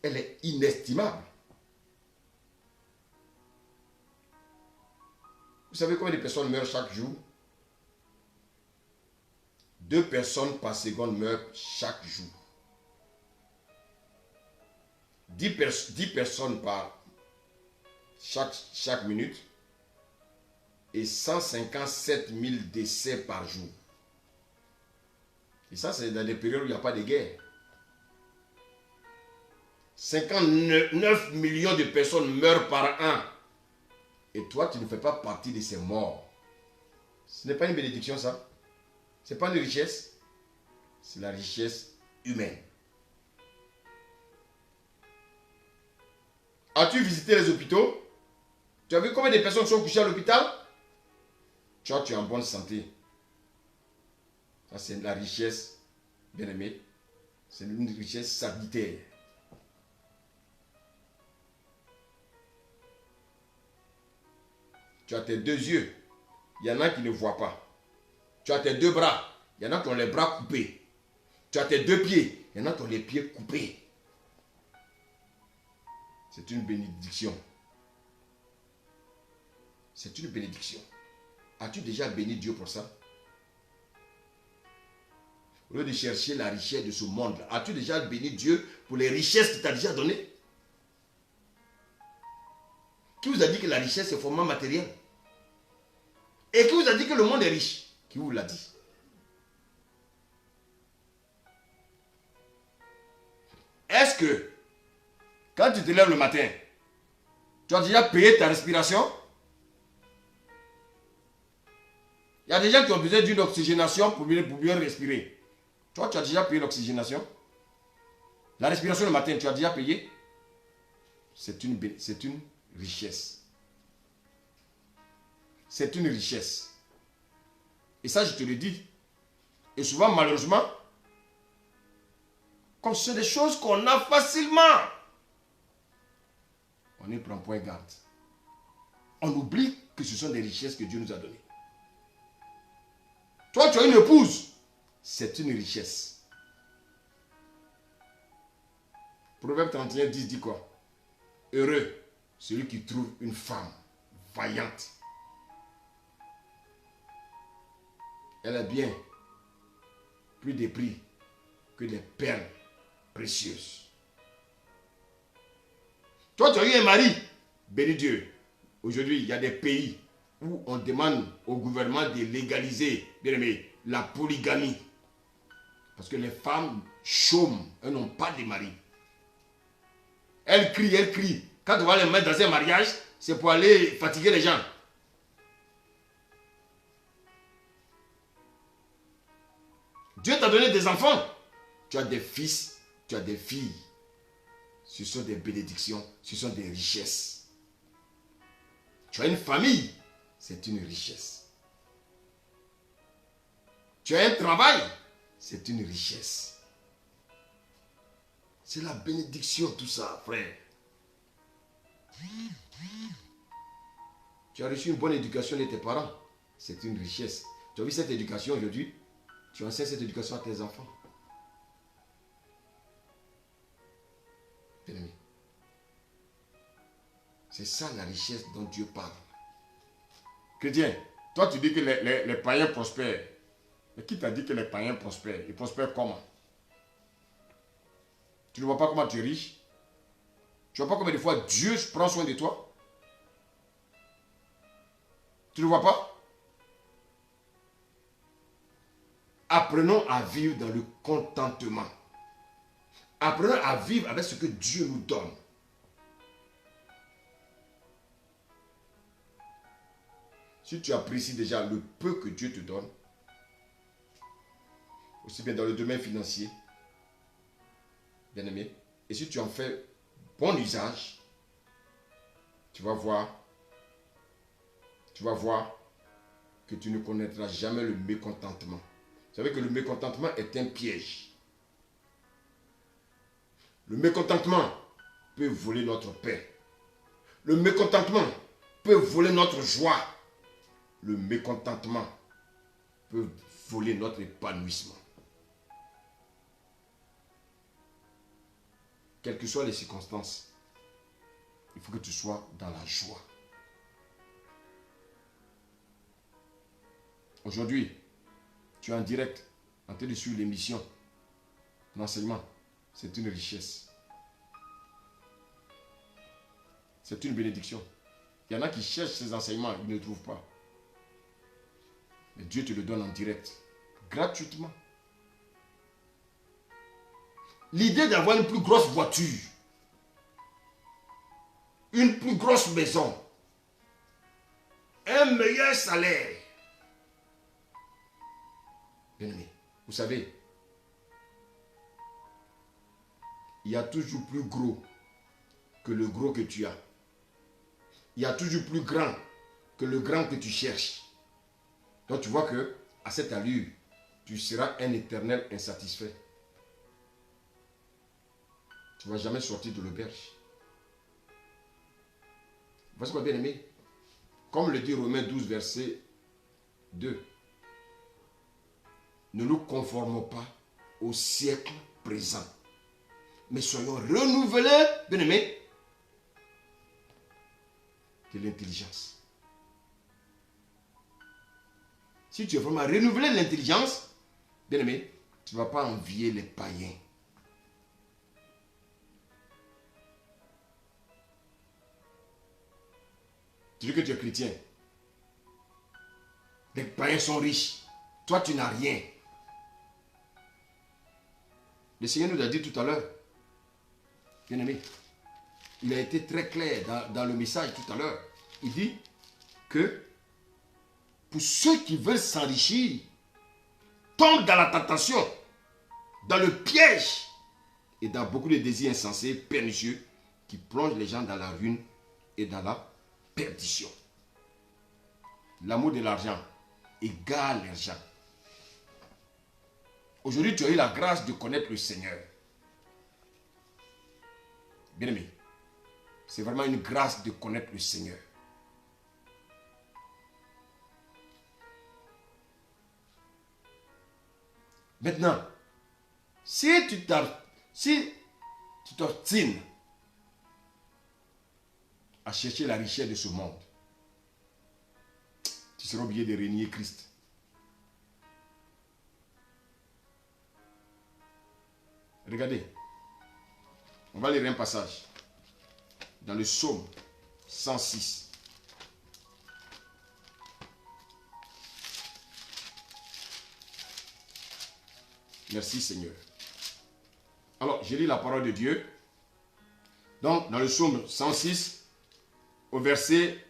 Elle est inestimable. Vous savez combien de personnes meurent chaque jour? 2 personnes par seconde meurent chaque jour. 10 personnes par chaque minute et 157 000 décès par jour. Et ça, c'est dans des périodes où il n'y a pas de guerre. 59 millions de personnes meurent par an. Et toi, tu ne fais pas partie de ces morts. Ce n'est pas une bénédiction, ça. Ce n'est pas une richesse. C'est la richesse humaine. As-tu visité les hôpitaux? Tu as vu combien de personnes sont couchées à l'hôpital? Tu es en bonne santé. Ça, c'est la richesse, bien aimé. C'est une richesse sanitaire. Tu as tes 2 yeux. Il y en a qui ne voient pas. Tu as tes 2 bras. Il y en a qui ont les bras coupés. Tu as tes 2 pieds. Il y en a qui ont les pieds coupés. C'est une bénédiction. C'est une bénédiction. As-tu déjà béni Dieu pour ça? Au lieu de chercher la richesse de ce monde, as-tu déjà béni Dieu pour les richesses qu'il t'a déjà données? Qui vous a dit que la richesse est format matériel? Et qui vous a dit que le monde est riche? Qui vous l'a dit? Est-ce que, quand tu te lèves le matin, tu as déjà payé ta respiration? Il y a des gens qui ont besoin d'une oxygénation pour bien respirer. Toi, tu as déjà payé l'oxygénation? La respiration le matin, tu as déjà payé? C'est une richesse. C'est une richesse. Et ça, je te le dis. Et souvent, malheureusement, comme ce sont des choses qu'on a facilement, on ne prend point garde. On oublie que ce sont des richesses que Dieu nous a données. Toi, tu as une épouse. C'est une richesse. Proverbe 31, 10 dit quoi? Heureux celui qui trouve une femme vaillante. Elle a bien plus de prix que des perles précieuses. Toi, tu as eu un mari. Béni Dieu. Aujourd'hui, il y a des pays où on demande au gouvernement de légaliser, bien aimé, la polygamie. Parce que les femmes chôment, elles n'ont pas de mari. Elles crient, elles crient. Quand on va les mettre dans un mariage, c'est pour aller fatiguer les gens. Dieu t'a donné des enfants. Tu as des fils, tu as des filles. Ce sont des bénédictions, ce sont des richesses. Tu as une famille, c'est une richesse. Tu as un travail, c'est une richesse. C'est la bénédiction tout ça, frère. Tu as reçu une bonne éducation de tes parents, c'est une richesse. Tu as vu cette éducation aujourd'hui? Tu enseignes cette éducation à tes enfants. Bien-aimé. C'est ça la richesse dont Dieu parle. Chrétien, toi tu dis que les païens prospèrent. Mais qui t'a dit que les païens prospèrent? Ils prospèrent comment? Tu ne vois pas comment tu es riche? Tu ne vois pas combien de fois Dieu prend soin de toi? Tu ne vois pas? Apprenons à vivre dans le contentement. Apprenons à vivre avec ce que Dieu nous donne. Si tu apprécies déjà le peu que Dieu te donne, aussi bien dans le domaine financier, bien aimé, et si tu en fais bon usage, tu vas voir que tu ne connaîtras jamais le mécontentement. Vous savez que le mécontentement est un piège. Le mécontentement peut voler notre paix. Le mécontentement peut voler notre joie. Le mécontentement peut voler notre épanouissement. Quelles que soient les circonstances, il faut que tu sois dans la joie. Aujourd'hui, tu es en direct, en train de suivre l'émission. L'enseignement, c'est une richesse. C'est une bénédiction. Il y en a qui cherchent ces enseignements, ils ne trouvent pas. Mais Dieu te le donne en direct, gratuitement. L'idée d'avoir une plus grosse voiture, une plus grosse maison, un meilleur salaire. Bien-aimé, vous savez, il y a toujours plus gros que le gros que tu as. Il y a toujours plus grand que le grand que tu cherches. Donc tu vois que à cette allure, tu seras un éternel insatisfait. Tu ne vas jamais sortir de l'auberge. Voici quoi, bien-aimé. Comme le dit Romains 12, verset 2. Ne nous conformons pas au siècle présent, mais soyons renouvelés, bien-aimé, de l'intelligence. Si tu es vraiment renouvelé de l'intelligence, bien-aimé, tu ne vas pas envier les païens. Tu dis que tu es chrétien. Les païens sont riches. Toi, tu n'as rien. Le Seigneur nous a dit tout à l'heure, bien-aimé, il a été très clair dans le message tout à l'heure. Il dit que pour ceux qui veulent s'enrichir, tombent dans la tentation, dans le piège et dans beaucoup de désirs insensés, pernicieux, qui plongent les gens dans la ruine et dans la perdition. L'amour de l'argent égale l'argent. Aujourd'hui, tu as eu la grâce de connaître le Seigneur. Bien-aimé, c'est vraiment une grâce de connaître le Seigneur. Maintenant, si tu t'obstines à chercher la richesse de ce monde, tu seras obligé de renier Christ. Regardez, on va lire un passage dans le psaume 106. Merci Seigneur. Alors, je lis la parole de Dieu. Donc, dans le psaume 106, au verset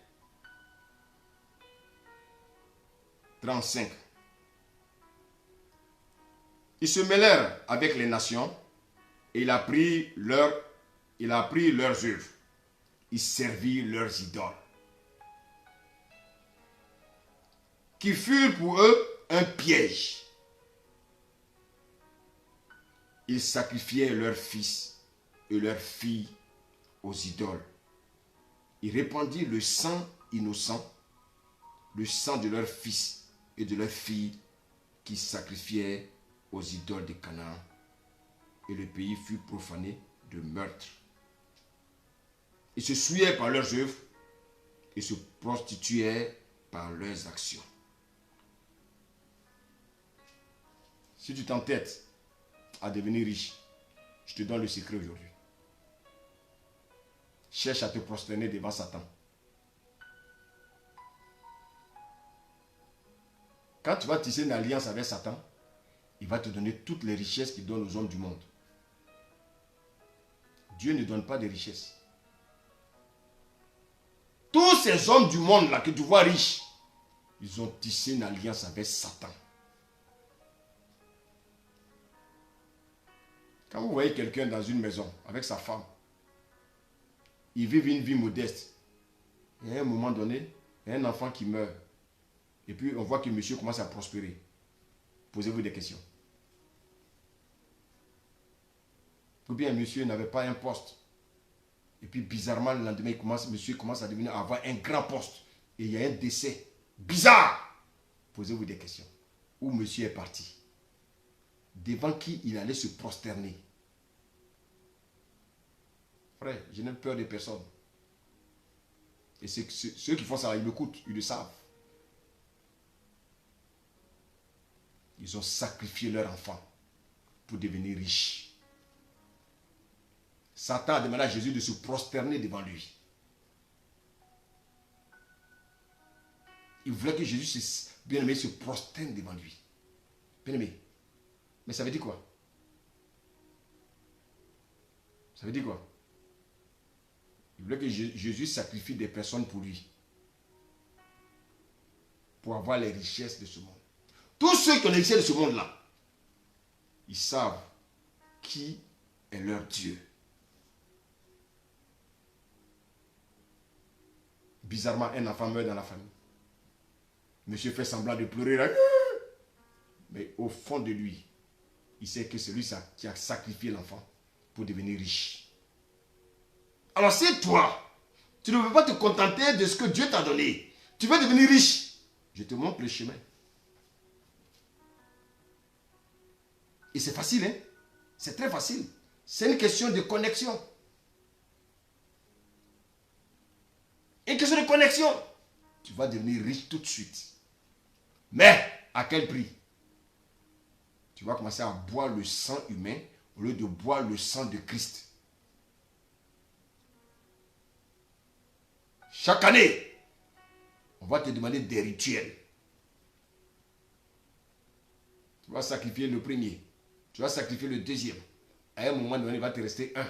35. Ils se mêlèrent avec les nations et il a pris leurs œuvres. Ils servirent leurs idoles, qui furent pour eux un piège. Ils sacrifiaient leurs fils et leurs filles aux idoles. Ils répandirent le sang innocent, le sang de leurs fils et de leurs filles qui sacrifiaient aux idoles de Canaan. Et le pays fut profané de meurtre. Ils se souillaient par leurs œuvres et se prostituaient par leurs actions. Si tu t'entêtes à devenir riche, je te donne le secret aujourd'hui. Cherche à te prosterner devant Satan. Quand tu vas tisser une alliance avec Satan, il va te donner toutes les richesses qu'il donne aux hommes du monde. Dieu ne donne pas de richesses. Tous ces hommes du monde là que tu vois riches, ils ont tissé une alliance avec Satan. Quand vous voyez quelqu'un dans une maison avec sa femme, ils vivent une vie modeste. Et à un moment donné, il y a un enfant qui meurt. Et puis on voit que monsieur commence à prospérer. Posez-vous des questions. Ou bien monsieur n'avait pas un poste. Et puis bizarrement, le lendemain, monsieur commence à avoir un grand poste. Et il y a un décès. Bizarre. Posez-vous des questions. Où monsieur est parti? Devant qui il allait se prosterner? Frère, je n'ai peur de personne. Et ceux qui font ça, ils m'écoutent, ils le savent. Ils ont sacrifié leur enfant pour devenir riches. Satan a demandé à Jésus de se prosterner devant lui. Il voulait que Jésus, bien-aimé, se prosterne devant lui. Bien-aimé. Mais ça veut dire quoi? Ça veut dire quoi? Il voulait que Jésus sacrifie des personnes pour lui. Pour avoir les richesses de ce monde. Tous ceux qui ont les richesses de ce monde-là, ils savent qui est leur Dieu. Bizarrement, un enfant meurt dans la famille. Monsieur fait semblant de pleurer là. Mais au fond de lui, il sait que c'est lui qui a sacrifié l'enfant pour devenir riche. Alors c'est toi, tu ne veux pas te contenter de ce que Dieu t'a donné. Tu veux devenir riche. Je te montre le chemin. Et c'est facile, hein? C'est très facile. C'est une question de connexion. Une question de connexion. Tu vas devenir riche tout de suite. Mais, à quel prix? Tu vas commencer à boire le sang humain au lieu de boire le sang de Christ. Chaque année, on va te demander des rituels. Tu vas sacrifier le premier. Tu vas sacrifier le deuxième. À un moment donné, il va te rester un.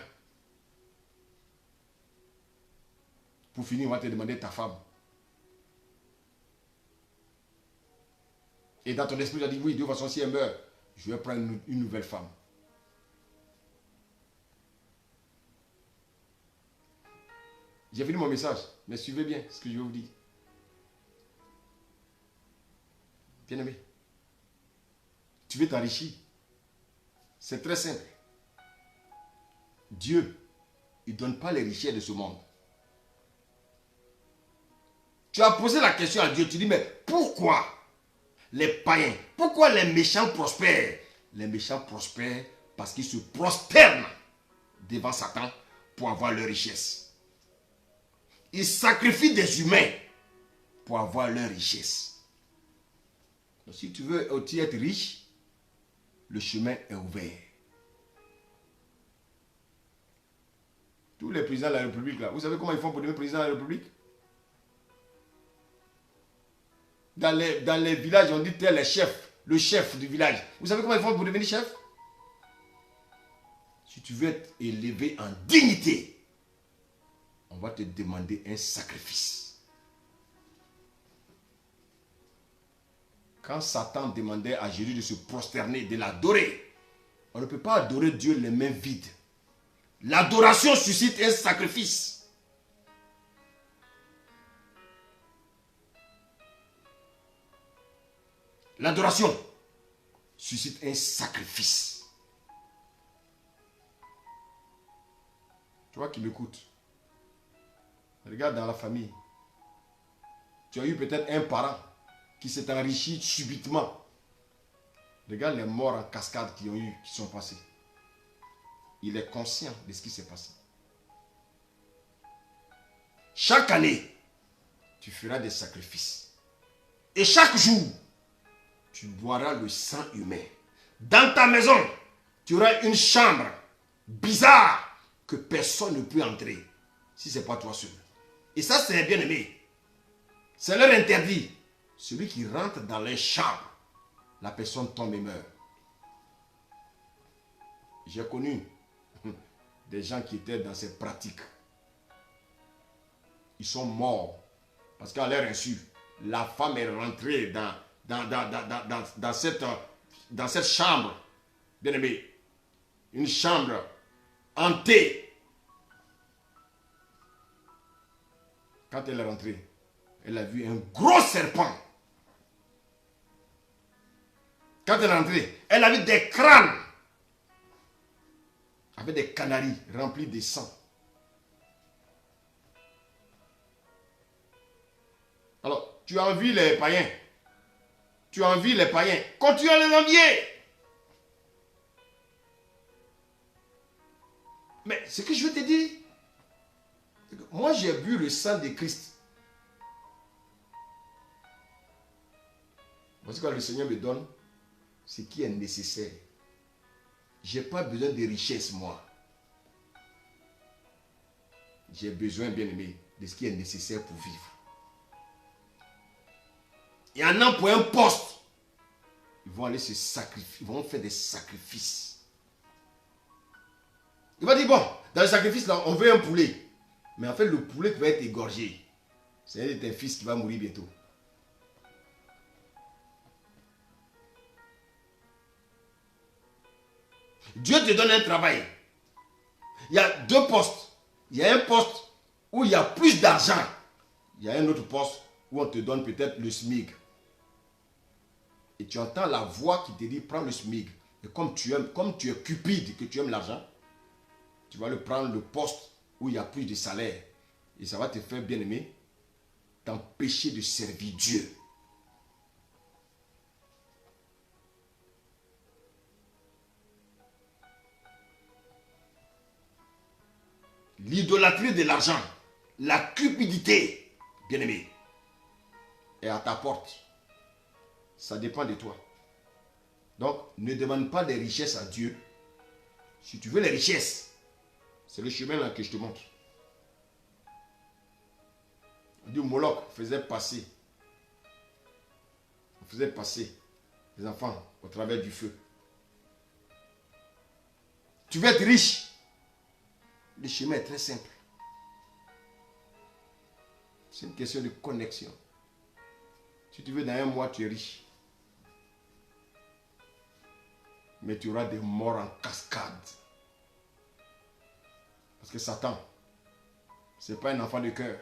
Pour finir, on va te demander ta femme. Et dans ton esprit, tu as dit, oui, de toute façon, si elle meurt, je vais prendre une nouvelle femme. J'ai fini mon message, mais suivez bien ce que je vais vous dire. Bien-aimé, tu veux t'enrichir. C'est très simple. Dieu, il ne donne pas les richesses de ce monde. Tu as posé la question à Dieu, tu dis, mais pourquoi les païens, pourquoi les méchants prospèrent? Les méchants prospèrent parce qu'ils se prosternent devant Satan pour avoir leur richesse. Ils sacrifient des humains pour avoir leur richesse. Donc, si tu veux aussi être riche, le chemin est ouvert. Tous les présidents de la République, là, vous savez comment ils font pour devenir président de la République? Dans les villages, on dit tel est chef, le chef du village. Vous savez comment ils font pour devenir chef? Si tu veux être élevé en dignité, on va te demander un sacrifice. Quand Satan demandait à Jésus de se prosterner, de l'adorer, on ne peut pas adorer Dieu les mains vides. L'adoration suscite un sacrifice. L'adoration suscite un sacrifice. Tu vois qui m'écoute. Regarde dans la famille. Tu as eu peut-être un parent qui s'est enrichi subitement. Regarde les morts en cascade qui sont passés. Il est conscient de ce qui s'est passé. Chaque année, tu feras des sacrifices. Et chaque jour, tu boiras le sang humain. Dans ta maison, tu auras une chambre bizarre que personne ne peut entrer si ce n'est pas toi seul. Et ça, c'est bien aimé. C'est leur interdit. Celui qui rentre dans les chambres, la personne tombe et meurt. J'ai connu des gens qui étaient dans ces pratiques. Ils sont morts parce qu'à leur insu, la femme est rentrée dans cette chambre, bien aimé, une chambre hantée. Quand elle est rentrée, elle a vu un gros serpent. Quand elle est rentrée, elle a vu des crânes avec des canaris remplis de sang. Tu envies les païens. Tu envies les païens. Continue à les envier. Mais ce que je veux te dire, moi j'ai bu le sang de Christ. Parce que quand le Seigneur me donne ce qui est nécessaire, je n'ai pas besoin de richesse, moi. J'ai besoin, bien aimé, de ce qui est nécessaire pour vivre. Il y en a pour un poste. Ils vont aller se sacrifier, ils vont faire des sacrifices. Il va dire, bon, dans le sacrifice, là, on veut un poulet. Mais en fait, le poulet qui va être égorgé, c'est un fils qui va mourir bientôt. Dieu te donne un travail. Il y a deux postes. Il y a un poste où il y a plus d'argent. Il y a un autre poste où on te donne peut-être le SMIC. Et tu entends la voix qui te dit, prends le SMIC. Et comme tu es cupide, que tu aimes l'argent, tu vas le prendre le poste où il y a plus de salaire. Et ça va te faire, bien aimer, t'empêcher de servir Dieu. L'idolâtrie de l'argent, la cupidité, bien aimé, est à ta porte. Ça dépend de toi. Donc, ne demande pas des richesses à Dieu. Si tu veux les richesses, c'est le chemin là que je te montre. On dit Moloch faisait passer les enfants au travers du feu. Tu veux être riche? Le chemin est très simple. C'est une question de connexion. Si tu veux, dans un mois, tu es riche. Mais tu auras des morts en cascade. Parce que Satan, ce n'est pas un enfant de cœur.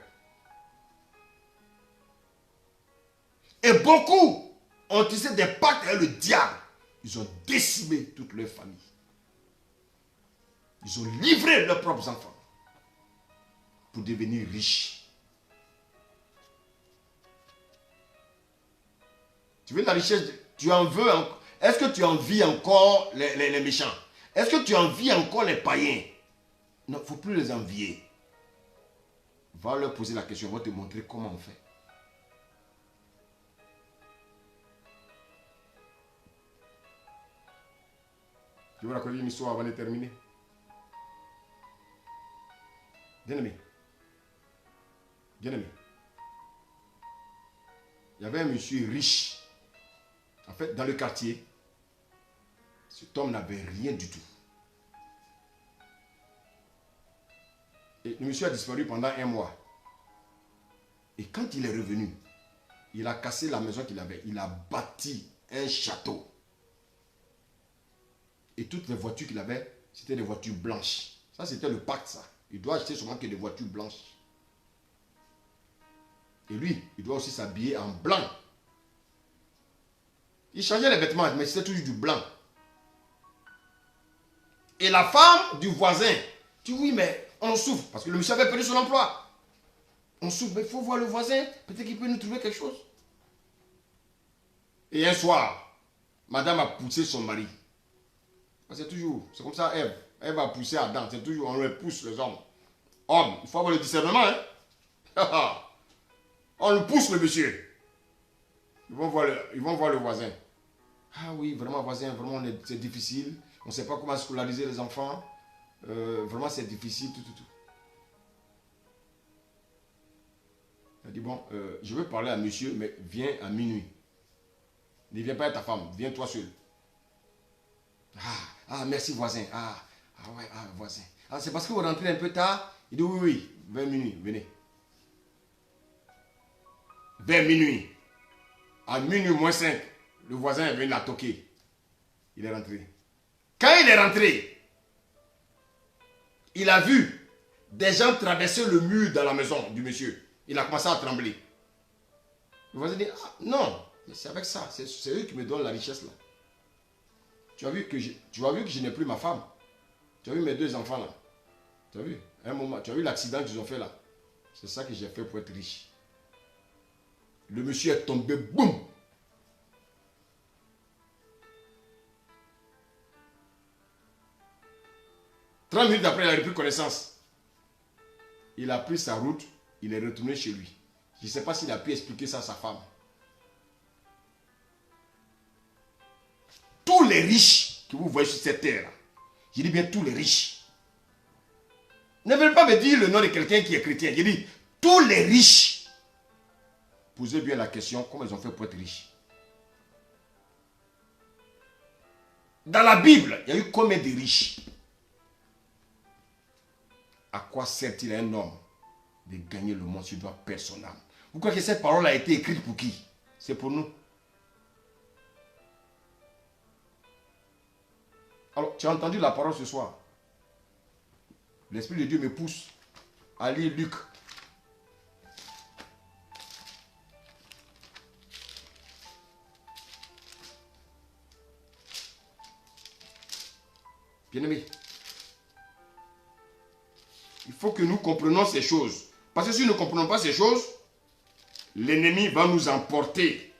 Et beaucoup ont tissé des pactes avec le diable. Ils ont décimé toute leur famille. Ils ont livré leurs propres enfants pour devenir riches. Tu veux la richesse? Tu en veux encore? Est-ce que tu envies encore les méchants? Est-ce que tu envies encore les païens? Non, il ne faut plus les envier. Va leur poser la question, on va te montrer comment on fait. Je vais vous raconter une histoire avant de terminer. Bien-aimé. Bien-aimé. Il y avait un monsieur riche. En fait, dans le quartier, cet homme n'avait rien du tout. Et le monsieur a disparu pendant un mois. Et quand il est revenu, il a cassé la maison qu'il avait. Il a bâti un château. Et toutes les voitures qu'il avait, c'était des voitures blanches. Ça, c'était le pacte, ça. Il doit acheter seulement que des voitures blanches. Et lui, il doit aussi s'habiller en blanc. Il changeait les vêtements, mais c'était toujours du blanc. Et la femme du voisin, tu dis oui, mais on souffre. Parce que le monsieur avait perdu son emploi. On souffre, mais il faut voir le voisin. Peut-être qu'il peut nous trouver quelque chose. Et un soir, madame a poussé son mari. C'est toujours, c'est comme ça Ève. Ève a poussé Adam. C'est toujours, on le pousse les hommes. Homme, il faut avoir le discernement. Hein? On le pousse le monsieur. Ils vont voir le voisin. Ah oui, vraiment voisin, vraiment c'est difficile. On ne sait pas comment scolariser les enfants. Vraiment c'est difficile, tout. Elle dit bon, je veux parler à monsieur, mais viens à minuit. Ne viens pas avec ta femme, viens toi seul. Ah, merci voisin. Voisin. Ah, c'est parce que vous rentrez un peu tard. Il dit oui, vers minuit, venez. Vers minuit. À minuit moins 5, le voisin est venu la toquer. Il est rentré. Quand il est rentré, il a vu des gens traverser le mur dans la maison du monsieur. Il a commencé à trembler. Le voisin dit, ah, non, c'est avec ça. C'est eux qui me donnent la richesse là. Tu as vu que je n'ai plus ma femme. Tu as vu mes deux enfants là. Tu as vu? Un moment, tu as vu l'accident qu'ils ont fait là. C'est ça que j'ai fait pour être riche. Le monsieur est tombé, boum. « 30 minutes après, il a repris connaissance. Il a pris sa route, il est retourné chez lui. Je ne sais pas s'il a pu expliquer ça à sa femme. Tous les riches que vous voyez sur cette terre, je dis bien tous les riches. Ne veulent pas me dire le nom de quelqu'un qui est chrétien. Je dis tous les riches. Posez bien la question, comment ils ont fait pour être riches? Dans la Bible, il y a eu combien de riches? À quoi sert-il à un homme de gagner le monde s'il doit perdre son âme? Vous croyez que cette parole a été écrite pour qui? C'est pour nous. Alors, tu as entendu la parole ce soir. L'Esprit de Dieu me pousse à lire Luc. Bien-aimés, il faut que nous comprenions ces choses. Parce que si nous ne comprenons pas ces choses, l'ennemi va nous emporter.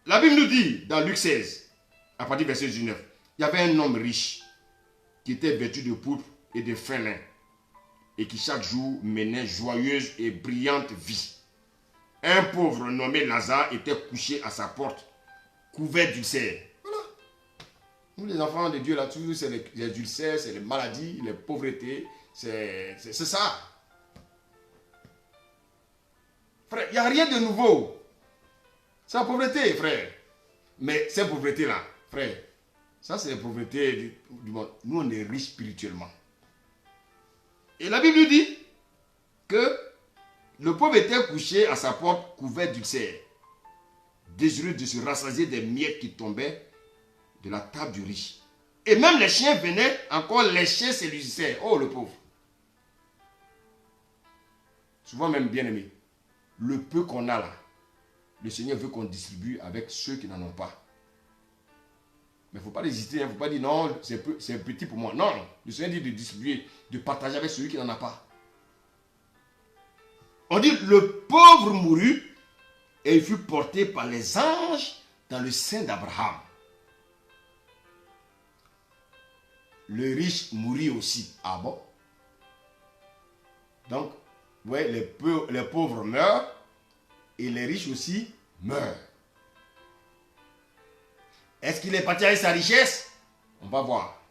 La Bible nous dit, dans Luc 16, à partir du verset 19, il y avait un homme riche qui était vêtu de pourpre et de fin lin et qui chaque jour menait joyeuse et brillante vie. Un pauvre nommé Lazare était couché à sa porte, couvert d'ulcères. Voilà. Nous les enfants de Dieu là, toujours c'est les ulcères, c'est les maladies, les pauvretés, c'est ça. Frère, il n'y a rien de nouveau. C'est la pauvreté, frère. Mais cette pauvreté-là, frère, ça c'est la pauvreté du monde. Nous, on est riches spirituellement. Et la Bible nous dit que le pauvre était couché à sa porte couvert d'ulcères, désireux de se rassasier des miettes qui tombaient de la table du riche. Et même les chiens venaient encore lécher ses ulcères. Oh, le pauvre. Souvent même, bien aimé, le peu qu'on a là, le Seigneur veut qu'on distribue avec ceux qui n'en ont pas. Mais il ne faut pas hésiter, il ne faut pas dire non, c'est petit pour moi. Non, le Seigneur dit de distribuer, de partager avec celui qui n'en a pas. On dit le pauvre mourut et il fut porté par les anges dans le sein d'Abraham. Le riche mourut aussi. Ah bon? Donc, ouais, les pauvres meurent et les riches aussi meurent. Est-ce qu'il est parti avec sa richesse? On va voir.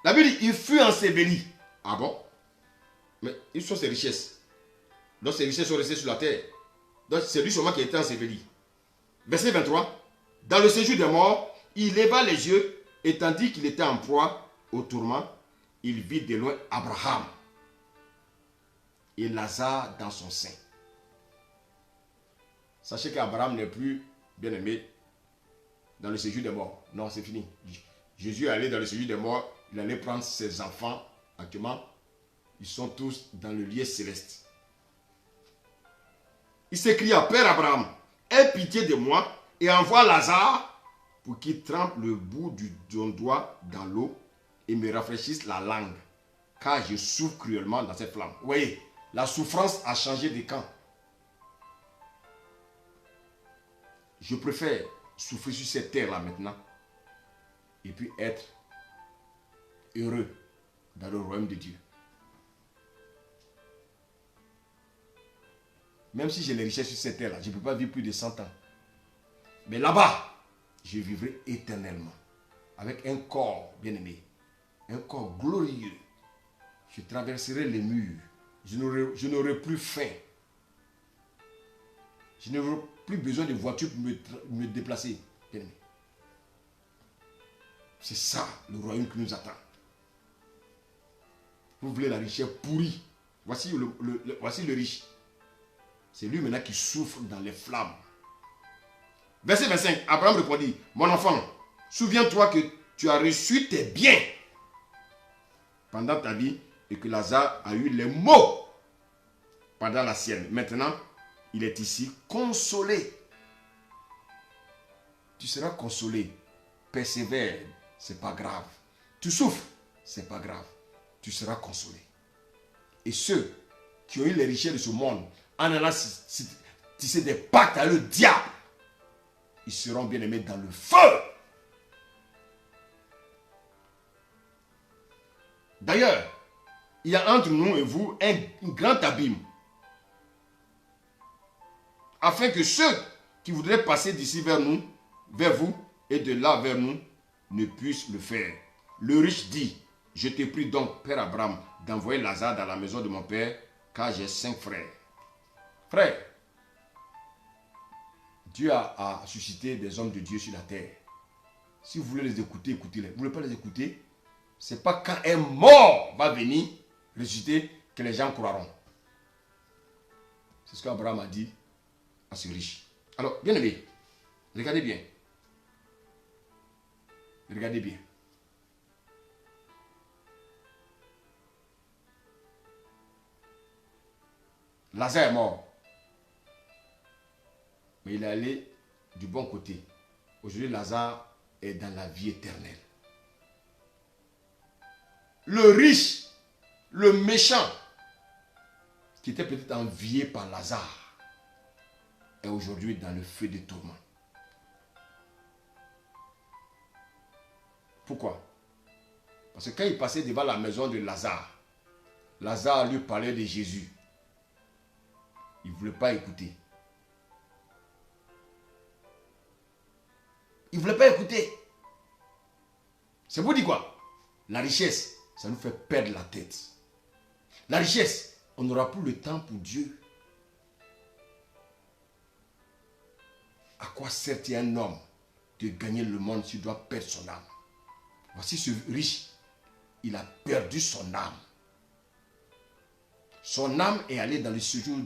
La Bible dit, il fut enseveli. Ah bon? Mais où sont ses richesses? Donc ses richesses sont restées sur la terre. Donc c'est lui seulement qui a été enseveli. Verset 23. Dans le séjour des morts, il leva les yeux et tandis qu'il était en proie au tourment, il vit de loin Abraham et Lazare dans son sein. Sachez qu'Abraham n'est plus bien aimé dans le séjour des morts. Non, c'est fini. Jésus est allé dans le séjour des morts. Il allait prendre ses enfants. Actuellement, ils sont tous dans le lieu céleste. Il s'écria, Père Abraham, aie pitié de moi et envoie Lazare pour qu'il trempe le bout de son doigt dans l'eau et me rafraîchisse la langue, car je souffre cruellement dans cette flamme. Vous voyez, la souffrance a changé de camp. Je préfère souffrir sur cette terre-là maintenant et puis être heureux dans le royaume de Dieu. Même si j'ai les richesses sur cette terre-là, je ne peux pas vivre plus de 100 ans. Mais là-bas, je vivrai éternellement avec un corps bien-aimé, un corps glorieux. Je traverserai les murs. Je n'aurai plus faim. Je n'aurai plus besoin de voiture pour me déplacer. C'est ça le royaume qui nous attend. Vous voulez la richesse pourrie. Voici le riche. C'est lui maintenant qui souffre dans les flammes. Verset 25, Abraham répondit, mon enfant, souviens-toi que tu as reçu tes biens pendant ta vie et que Lazare a eu les maux pendant la sienne. Maintenant, il est ici consolé. Tu seras consolé. Persévère, c'est pas grave. Tu souffres, c'est pas grave. Tu seras consolé. Et ceux qui ont eu les richesses de ce monde en allant tisser des pactes avec le diable, ils seront bien aimés dans le feu. D'ailleurs, il y a entre nous et vous un grand abîme. Afin que ceux qui voudraient passer d'ici vers nous, vers vous, et de là vers nous, ne puissent le faire. Le riche dit, je te prie donc, Père Abraham, d'envoyer Lazare dans la maison de mon père, car j'ai 5 frères. Frères, Dieu a suscité des hommes de Dieu sur la terre. Si vous voulez les écouter, écoutez-les. Vous ne voulez pas les écouter, ce n'est pas quand un mort va venir ressusciter que les gens croiront. C'est ce qu'Abraham a dit à ce riche. Alors, bien aimé, regardez bien. Regardez bien. Lazare est mort. Mais il est allé du bon côté. Aujourd'hui, Lazare est dans la vie éternelle. Le riche, le méchant, qui était peut-être envié par Lazare, est aujourd'hui dans le feu des tourments. Pourquoi? Parce que quand il passait devant la maison de Lazare, Lazare lui parlait de Jésus. Il ne voulait pas écouter. Il ne voulait pas écouter. C'est pour dire quoi? La richesse, ça nous fait perdre la tête. La richesse, on n'aura plus le temps pour Dieu. À quoi sert-il un homme de gagner le monde s'il doit perdre son âme? Voici ce riche, il a perdu son âme. Son âme est allée dans le séjour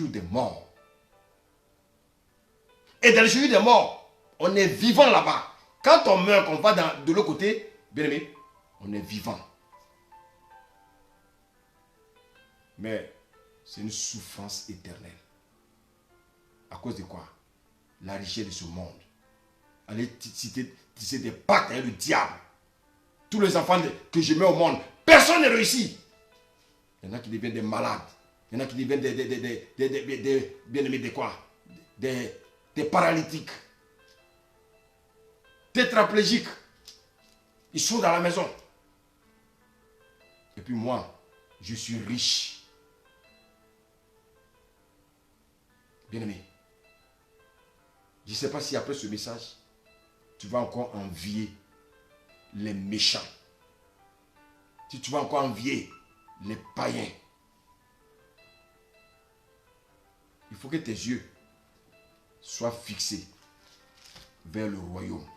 des morts. Et dans le séjour des morts, on est vivant là-bas. Quand on meurt, qu'on va de l'autre côté, bien aimé, on est vivant. Mais c'est une souffrance éternelle. À cause de quoi? La richesse de ce monde. Allez tisser des pactes avec le diable. Tous les enfants que je mets au monde, personne ne réussit. Il y en a qui deviennent des malades. Il y en a qui deviennent des bien-aimés de quoi? Des paralytiques. Tétraplégiques. Ils sont dans la maison. Et puis moi, je suis riche. Bien-aimé, je ne sais pas si après ce message, tu vas encore envier les méchants. Si tu vas encore envier les païens. Il faut que tes yeux soient fixés vers le royaume.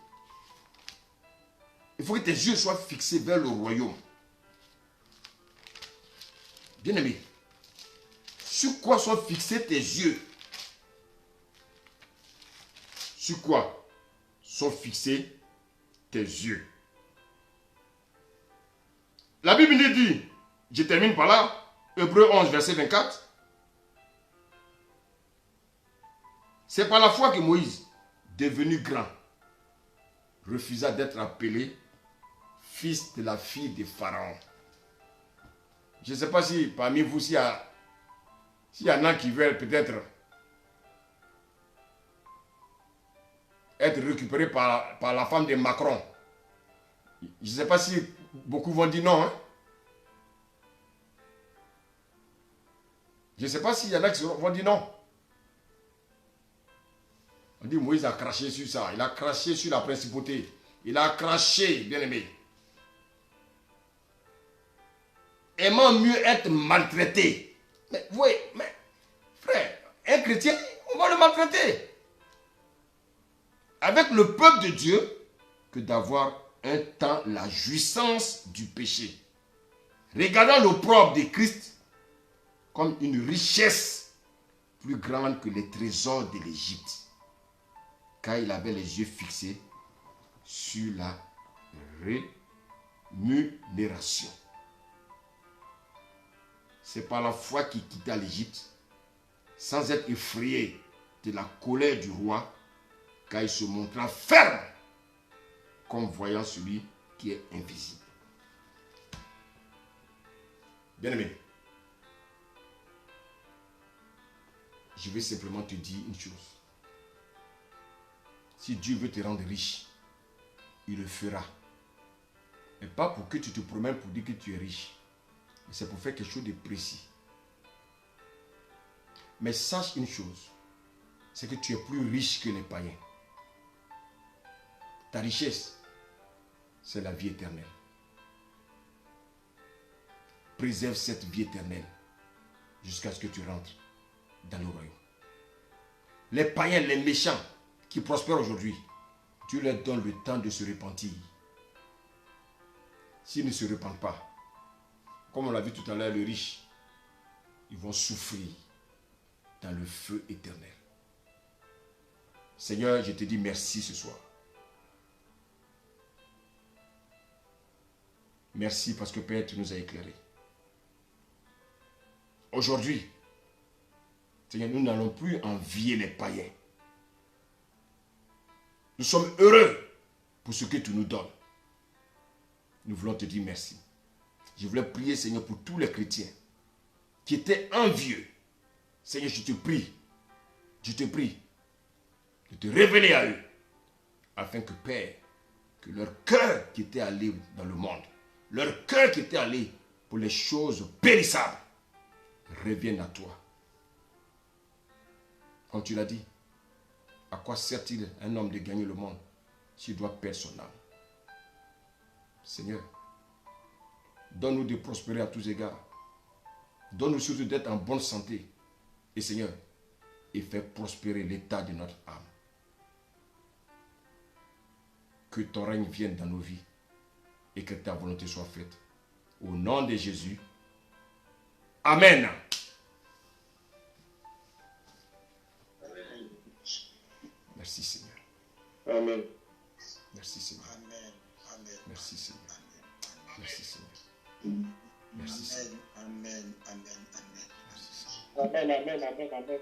Il faut que tes yeux soient fixés vers le royaume. Bien-aimé, sur quoi sont fixés tes yeux? Sur quoi sont fixés tes yeux? La Bible nous dit, je termine par là, Hébreux 11, verset 24. C'est par la foi que Moïse, devenu grand, refusa d'être appelé fils de la fille de Pharaon. Je ne sais pas si parmi vous, s'il y en a qui veulent peut-être être récupérés par la femme de Macron. Je ne sais pas si beaucoup vont dire non. Hein? Je ne sais pas s'il y en a qui vont dire non. On dit Moïse a craché sur ça. Il a craché sur la principauté. Il a craché, bien aimé. Aimant mieux être maltraité. Mais vous voyez, mais frère, un chrétien, on va le maltraiter. Avec le peuple de Dieu, que d'avoir un temps la jouissance du péché. Regardant l'opprobre de Christ comme une richesse plus grande que les trésors de l'Égypte. Car il avait les yeux fixés sur la rémunération. C'est par la foi qu'il quitta l'Égypte, sans être effrayé de la colère du roi, car il se montra ferme, comme voyant celui qui est invisible. Bien-aimé, je vais simplement te dire une chose. Si Dieu veut te rendre riche, il le fera. Et pas pour que tu te promènes pour dire que tu es riche. Mais c'est pour faire quelque chose de précis. Mais sache une chose, c'est que tu es plus riche que les païens. Ta richesse, c'est la vie éternelle. Préserve cette vie éternelle jusqu'à ce que tu rentres dans le royaume. Les païens, les méchants qui prospèrent aujourd'hui, Dieu leur donne le temps de se repentir. S'ils ne se repentent pas, comme on l'a vu tout à l'heure, les riches, ils vont souffrir dans le feu éternel. Seigneur, je te dis merci ce soir. Merci parce que Père, tu nous as éclairés. Aujourd'hui, Seigneur, nous n'allons plus envier les païens. Nous sommes heureux pour ce que tu nous donnes. Nous voulons te dire merci. Je voulais prier, Seigneur, pour tous les chrétiens qui étaient envieux. Seigneur, je te prie de te révéler à eux, afin que, Père, que leur cœur qui était allé dans le monde, leur cœur qui était allé pour les choses périssables, revienne à toi. Comme tu l'as dit, à quoi sert-il un homme de gagner le monde s'il doit perdre son âme? Seigneur, donne-nous de prospérer à tous égards. Donne-nous surtout d'être en bonne santé. Et Seigneur, et fais prospérer l'état de notre âme. Que ton règne vienne dans nos vies et que ta volonté soit faite. Au nom de Jésus. Amen. Merci Seigneur. Amen. Merci Seigneur. Amen. Amen. Merci Seigneur. Amen. Merci Seigneur. Merci Seigneur. Amen. Amen. Amen. Merci Seigneur. Amen. Amen. Amen. Amen.